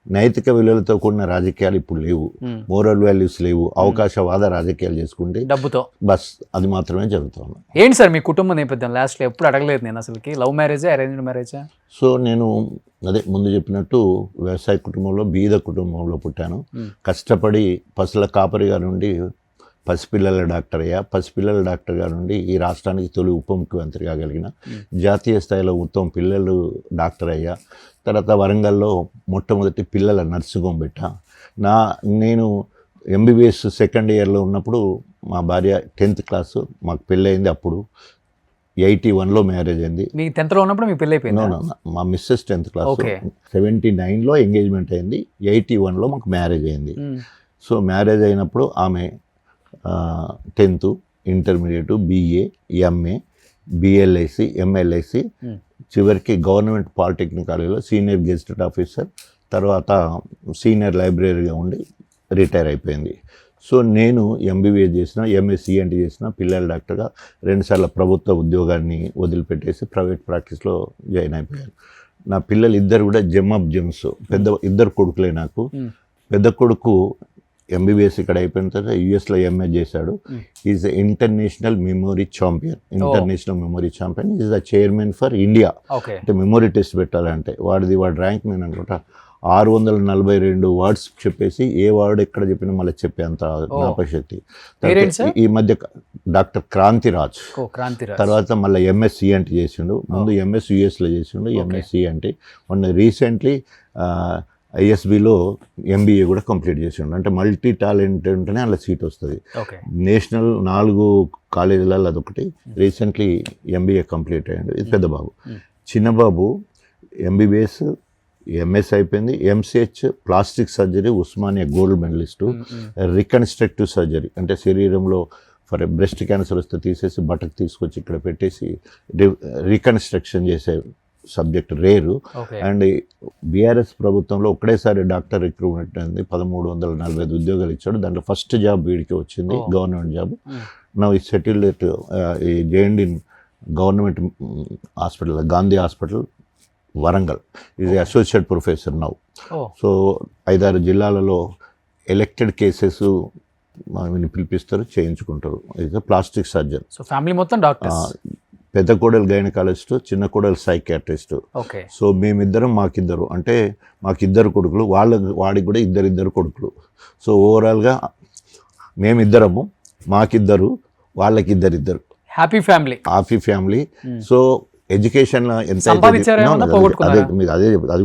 నైతిక విలువలతో కూడిన రాజకీయాలు ఇప్పుడు లేవు, మోరల్ వాల్యూస్ లేవు, అవకాశవాద రాజకీయాలు చేసుకుంటే డబ్బుతో బస్ అది మాత్రమే జరుగుతుంది. ఏంటి సార్ మీ కుటుంబ నేపథ్యం? లాస్ట్లో ఎప్పుడు అడగలేదు నేను అసలుకి. లవ్ మ్యారేజా అరేంజ్డ్ మ్యారేజా? సో నేను అదే ముందు చెప్పినట్టు వ్యవసాయ కుటుంబంలో, బీద కుటుంబంలో పుట్టాను. కష్టపడి పసుల కాపరిగా నుండి పసిపిల్లల డాక్టర్ అయ్యా. పసిపిల్లల డాక్టర్గా నుండి ఈ రాష్ట్రానికి తొలి ఉప ముఖ్యమంత్రి కాగలిగిన, జాతీయ స్థాయిలో మొత్తం పిల్లలు డాక్టర్ అయ్యా. తర్వాత వరంగల్లో మొట్టమొదటి పిల్లల నర్సింగ్ హోమ్ పెట్టా. నేను ఎంబీబీఎస్ సెకండ్ ఇయర్లో ఉన్నప్పుడు మా భార్య 10th క్లాసు, మాకు పెళ్ళయింది అప్పుడు 81లో మ్యారేజ్ అయింది. మీ 10th లో ఉన్నప్పుడు మీ పెళ్ళి అయిపోయింది? మా మిస్సెస్ 10th క్లాస్, 79లో ఎంగేజ్మెంట్ అయింది, 81లో మాకు మ్యారేజ్ అయింది. సో మ్యారేజ్ అయినప్పుడు ఆమె 10th, intermediate, BA, MA, BLIC, MLIC, చివరికి గవర్నమెంట్ పాలిటెక్నిక్ కాలేజీలో సీనియర్ గెజిటెడ్ ఆఫీసర్, తర్వాత సీనియర్ లైబ్రరీగా ఉండి రిటైర్ అయిపోయింది. సో నేను MBBS చేసిన, MSc చేసిన, పిల్లల డాక్టర్గా 2 సార్లు ప్రభుత్వ ఉద్యోగాన్ని వదిలిపెట్టేసి ప్రైవేట్ ప్రాక్టీస్లో జాయిన్ అయిపోయాను. నా పిల్లలు ఇద్దరు కూడా జెమ్స్, ఇద్దరు కొడుకులే నాకు. పెద్ద కొడుకు MBBS ఇక్కడ అయిపోయిన తర్వాత యూఎస్లో MA చేశాడు. Is international memory champion. Is the chairman for India. అంటే మెమొరీ టెస్ట్ పెట్టాలంటే వాడి ర్యాంక్ నేను అనుకుంటా 642 వర్డ్స్ చెప్పేసి ఏ వర్డ్ ఎక్కడ చెప్పినా మళ్ళీ చెప్పే అంత జ్ఞాపకశక్తి. ఈ మధ్య డాక్టర్ క్రాంతిరాజ్, తర్వాత మళ్ళీ MSc చేసిండు. ముందు MS యూఎస్లో చేసిండు, MSc. మొన్న రీసెంట్లీ ISBలో MBA కూడా కంప్లీట్ చేసిండు. అంటే మల్టీ టాలెంటెడ్ ఉంటేనే అలా సీట్ వస్తుంది. నేషనల్ 4 కాలేజీలలో అదొకటి. రీసెంట్లీ MBA కంప్లీట్ అయ్యాడు. ఇది పెద్ద బాబు. చిన్న బాబు MBBS, MS అయిపోయింది, MCH plastic surgery, Osmania gold medallist. Reconstructive surgery అంటే శరీరంలో ఫర్ బ్రెస్ట్ క్యాన్సర్ వస్తే తీసేసి బట్టకు తీసుకొచ్చి ఇక్కడ పెట్టేసి రీకన్స్ట్రక్షన్ చేసే సబ్జెక్ట్ రేరు. అండ్ బీఆర్ఎస్ ప్రభుత్వంలో ఒకటేసారి డాక్టర్ రిక్రూట్మెంట్ అయింది, 1345 ఉద్యోగాలు ఇచ్చాడు. దాంట్లో ఫస్ట్ జాబ్ వీడికి వచ్చింది, గవర్నమెంట్ జాబ్. నా ఈ సెటిల్డ్ ఈ JND government hospital, Gandhi hospital, Warangal. ఇది అసోసియేట్ ప్రొఫెసర్ నౌ. సో 5-6 జిల్లాలలో ఎలెక్టెడ్ కేసెస్ పిలిపిస్తారు, చేయించుకుంటారు. ఇది ప్లాస్టిక్ సర్జన్. సో ఫ్యామిలీ మొత్తం డాక్టర్స్. పెద్ద కోడలు గైనకాలజిస్ట్, చిన్న కోడలు సైకియాట్రిస్ట్. సో మేమిద్దరం, మాకిద్దరు కొడుకులు, వాడికి కూడా ఇద్దరు కొడుకులు. సో ఓవరాల్గా మేమిద్దరము, మాకిద్దరు, వాళ్ళకి ఇద్దరు. Happy family. సో ఎడ్యుకేషన్లో ఎంత అది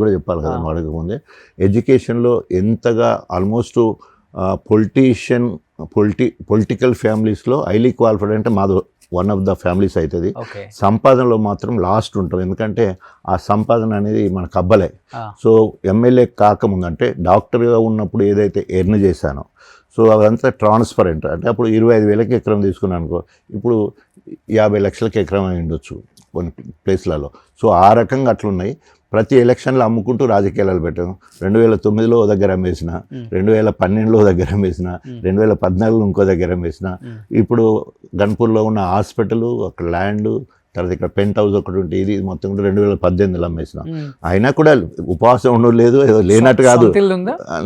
కూడా చెప్పాలి కదా అడగకముందే. ఎడ్యుకేషన్లో ఎంతగా ఆల్మోస్ట్ పొలిటికల్ ఫ్యామిలీస్లో హైలీ క్వాలిఫైడ్ అంటే మాది వన్ ఆఫ్ ద ఫ్యామిలీస్ అవుతుంది. సంపాదనలో మాత్రం లాస్ట్ ఉంటాం, ఎందుకంటే ఆ సంపాదన అనేది మనకు అబ్బలే. సో ఎమ్మెల్యే కాకముందు అంటే డాక్టర్గా ఉన్నప్పుడు ఏదైతే ఎర్న్ చేశానో సో అదంతా ట్రాన్స్పరెంట్. అంటే అప్పుడు 25,000కి ఎకరం తీసుకున్నాను అనుకో, ఇప్పుడు 50 లక్షలకి ఎకరం అయి ఉండొచ్చు కొన్ని ప్లేస్లలో. సో ఆ రకంగా అట్లున్నాయి. ప్రతి ఎలక్షన్లో అమ్ముకుంటూ రాజకీయాలు పెట్టాను. 2009లో ఓ దగ్గర అమ్మేసిన, 2012లో దగ్గర అమ్మేసిన, 2014లో ఇంకో దగ్గర అమ్మేసిన. ఇప్పుడు గన్పూర్లో ఉన్న హాస్పిటల్, అక్కడ ల్యాండ్, తర్వాత ఇక్కడ పెంట్ హౌస్ ఒకటి ఉంటే ఇది మొత్తం కూడా 2018లో అమ్మేసిన. అయినా కూడా ఉపవాసం ఉండలేదు, ఏదో లేనట్టు కాదు.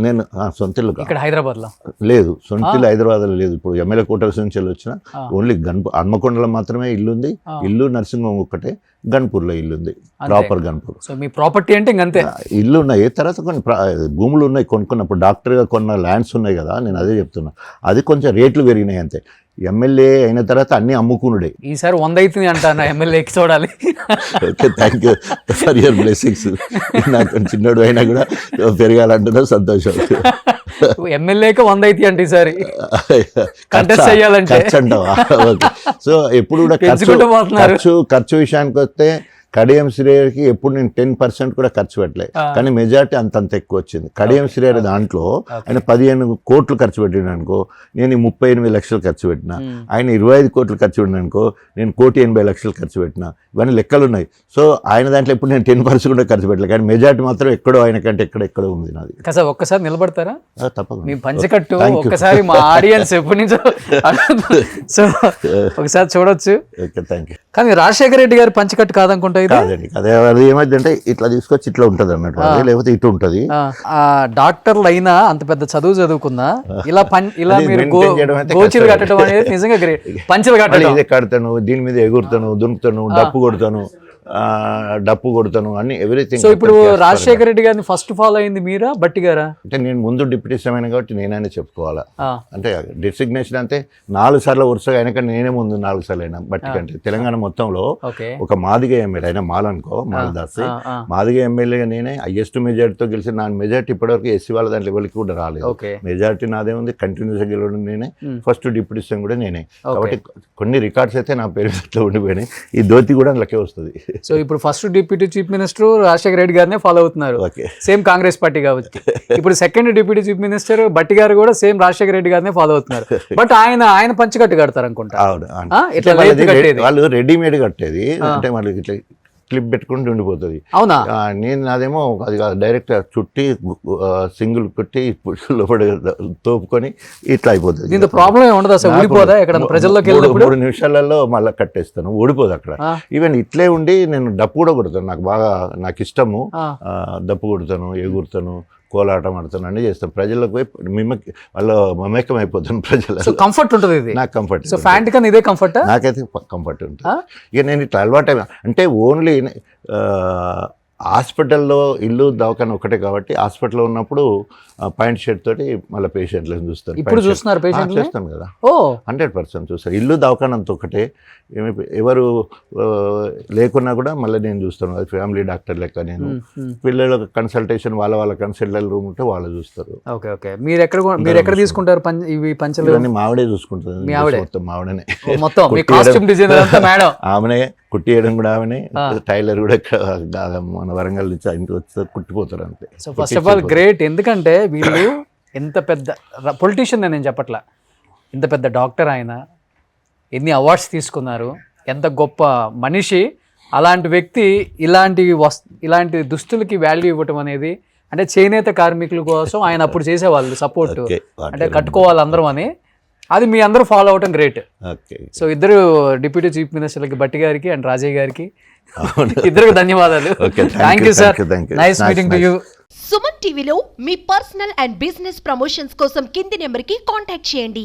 నేను సొంత ఇల్లు హైదరాబాద్లో లేదు, సొంత ఇల్లు హైదరాబాద్లో లేదు. ఇప్పుడు ఎమ్మెల్యే క్వార్టర్స్ నుంచి వచ్చిన ఓన్లీ హన్మకొండలో మాత్రమే ఇల్లుంది. ఇల్లు నర్సింగ్ హోమ్ ఒక్కటే, గన్పూర్లో ఇల్లు ఉంది, ప్రాపర్ గన్పూర్. సో మీ ప్రాపర్టీ అంటే ఇంకంతే, ఇల్లు ఉన్నాయి. తర్వాత కొన్ని భూములు ఉన్నాయి కొనుక్కున్నప్పుడు, డాక్టర్గా కొన్న ల్యాండ్స్ ఉన్నాయి కదా, నేను అదే చెప్తున్నా. అది కొంచెం రేట్లు పెరిగినాయి అంతే. ఎమ్మెల్యే అయిన తర్వాత అన్ని అమ్ముకునుడే. ఈసారి 100 అవుతుంది అంటారా ఎమ్మెల్యేకి? చూడాలి. Okay, thank you for your blessings. నాకు చిన్నోడు అయినా కూడా పెరగాలంటున్నా సంతోషం. ఎమ్మెల్యేకి 100 అవుతాయి అంటే ఈసారి కంటెస్ట్ చేయాలంటే అంటావా? ఓకే. సో ఎప్పుడు కూడా ఖర్చు విషయానికి వస్తే కడియం శ్రేయర్కి ఎప్పుడు నేను 10% కూడా ఖర్చు పెట్టలే, కానీ మెజార్టీ అంతంత ఎక్కువ వచ్చింది. కడియం శ్రేయర్ దాంట్లో ఆయన 15 కోట్లు ఖర్చు పెట్టిన అనుకో, నేను 38 లక్షలు ఖర్చు పెట్టిన. ఆయన 25 కోట్లు ఖర్చు పెట్టిన అనుకో, నేను 1,80,00,000 ఖర్చు పెట్టిన. ఇవన్నీ లెక్కలు ఉన్నాయి. సో ఆయన దాంట్లో ఎప్పుడు నేను 10% కూడా ఖర్చు పెట్టలే, కానీ మెజార్టీ మాత్రం ఎక్కడో ఆయన కంటే ఎక్కడెక్కడో ఉంది నాది. సార్ ఒక్కసారి నిలబడతారా? తప్పకుండా. మీ పంచకట్టు ఒక్కసారి మా ఆడియన్స్ ఎప్పటి నుంచో సో ఒకసారి చూడొచ్చు. Okay, thank you. కానీ రాజశేఖర రెడ్డి గారి పంచకట్టు కాదనుకుంటా ఇది. కాదండి, అదే అది ఏమైందంటే ఇట్లా తీసుకొచ్చి ఇట్లా ఉంటుంది అన్నట్టు, అది లేకపోతే ఇటు ఉంటుంది. డాక్టర్లు అయినా అంత పెద్ద చదువు చదువుకున్నా ఇలా ఇలా అది మీరు maintain చేయడం అయితే గోచీలు కష్టం. కట్టడం అనేది నిజంగా గ్రేట్. పంచలు మళ్ళీ కట్టడం, ఇదే కడతాను, దీని మీద ఎగురుతాను, దునుకుతాను, డప్పు కొడతాను అన్ని ఎవ్రీథింగ్. సో ఇప్పుడు రాజశేఖర రెడ్డి గారిని ఫస్ట్ ఫాలో అయింది మీరా బట్టి గారా? అంటే నేను ముందు డిప్యూటీ సీఎం అయినా కాబట్టి నేనైనా చెప్పుకోవాలా. అంటే డిసిగ్నేషన్ అంటే 4 సార్లు వరుసగా అయినా కానీ నేనే ముందు 4 సార్లు అయినా బట్టి కంటే. తెలంగాణ మొత్తంలో ఒక మాదిగ ఎమ్మెల్యే అయినా మాలనుకో మాలదాస్ మాదిగ ఎమ్మెల్యేగా నేనే హైయెస్ట్ మెజార్టీతో గెలిచి నా మెజార్టీ ఇప్పటివరకు ఎస్సీ వాళ్ళ దాంట్లో ఎవరికి కూడా రాలేదు. మెజార్టీ నాదే ఉంది, కంటిన్యూస్గా గెలవడం నేనే, ఫస్ట్ డిప్యూటీ సీఎం కూడా నేనే. కాబట్టి కొన్ని రికార్డ్స్ అయితే నా పేరు ఇట్లా ఉండిపోయినాయి. ఈ ధోతి కూడా అందులోకే వస్తుంది. సో ఇప్పుడు first deputy chief minister Rajasekhara Reddy గారినే ఫాలో అవుతున్నారు, సేమ్ కాంగ్రెస్ పార్టీ కాబట్టి. ఇప్పుడు సెకండ్ డిప్యూటీ చీఫ్ మినిస్టర్ బట్టి గారు కూడా సేమ్ రాజశేఖర రెడ్డి గారినే ఫాలో అవుతున్నారు. బట్ ఆయన పంచకట్టు కడతారు అనుకుంటా. వాళ్ళు రెడీమేడ్ కట్టేది, అంటే వాళ్ళకి ఇట్లా క్లిప్ పెట్టుకుంటూ ఉండిపోతుంది. అవునా? నేను అదేమో అది డైరెక్ట్ చుట్టి సింగిల్ కుట్టి లోపల తోపుకొని ఇట్లా అయిపోతుంది. దీంతో ప్రాబ్లం ఉండదు అసలు, ఊడిపోదా ఎక్కడ ప్రజల్లోకి వెళ్ళినప్పుడు? 3 నిమిషాలలో మళ్ళీ కట్టేస్తాను, ఊడిపోదు అక్కడ. ఈవెన్ ఇట్లే ఉండి నేను డప్పు కూడా కొడతాను, నాకు ఇష్టము. డప్పు కొడతాను, ఎగురుతాను, కోలాటం ఆడుతాను, అన్నీ చేస్తాను. ప్రజలకు పోయి వాళ్ళు మమేకం అయిపోతాను ప్రజలు. కంఫర్ట్ ఉంటుంది ఇది నాకు, కంఫర్ట్. సో ఫ్యాంట్ కన్నా ఇదే కంఫర్ట్ నాకైతే కంఫర్ట్ ఉంటుంది. ఇక నేను ఇట్లా అలవాటు అంటే ఓన్లీ హాస్పిటల్లో ఇల్లు దవాఖాన ఒకటే కాబట్టి హాస్పిటల్లో ఉన్నప్పుడు పాయింట్ షర్ట్ తోటి మళ్ళీ పేషెంట్లను చూస్తారు. ఇప్పుడు చూస్తున్నారు పేషెంట్లు? చూస్తాను కదా, 100% చూస్తారు. ఇల్లు దవాఖాన అంత ఒకటే, ఎవరు లేకున్నా కూడా మళ్ళీ నేను చూస్తాను. అది ఫ్యామిలీ డాక్టర్ లెక్క. నేను పిల్లల కన్సల్టేషన్ వాళ్ళ కన్సల్టెంట్ రూమ్ ఉంటే వాళ్ళు చూస్తారు. Okay okay. మీరు ఎక్కడ తీసుకుంటారు ఇవి పంచలు? మావిడే చూసుకుంటుంది, మొత్తం మావిడనే. మొత్తం మీ కాస్ట్యూమ్ డిజైనర్ అంతా మేడం ఆమెనే, కుట్టియడం కూడా ఆమెనే, టైలర్ కూడా మన వరంగల్ నుంచి ఇంటికి వచ్చి కుట్టిపోతారు అంతే. So first of all great, ఎందుకంటే వీళ్ళు ఎంత పెద్ద పొలిటీషియన్ నేను చెప్పట్లా, ఇంత పెద్ద డాక్టర్ ఆయన, ఎన్ని అవార్డ్స్ తీసుకున్నారు, ఎంత గొప్ప మనిషి. అలాంటి వ్యక్తి ఇలాంటి దుస్తులకి వాల్యూ ఇవ్వటం అనేది, అంటే చేనేత కార్మికుల కోసం ఆయన అప్పుడు చేసేవాళ్ళు సపోర్ట్, అంటే కట్టుకోవాలి అందరం అని, అది మీ అందరూ ఫాలో అవటం గ్రేట్. సో ఇద్దరు డిప్యూటీ చీఫ్ మినిస్టర్లకి బట్టి గారికి అండ్ రాజయ్య గారికి ఇద్దరికి ధన్యవాదాలు. Thank you sir, nice meeting to you. Suman టీవీలో మీ పర్సనల్ అండ్ బిజినెస్ ప్రమోషన్స్ కోసం కింది నెంబర్కి కాంటాక్ట్ చేయండి.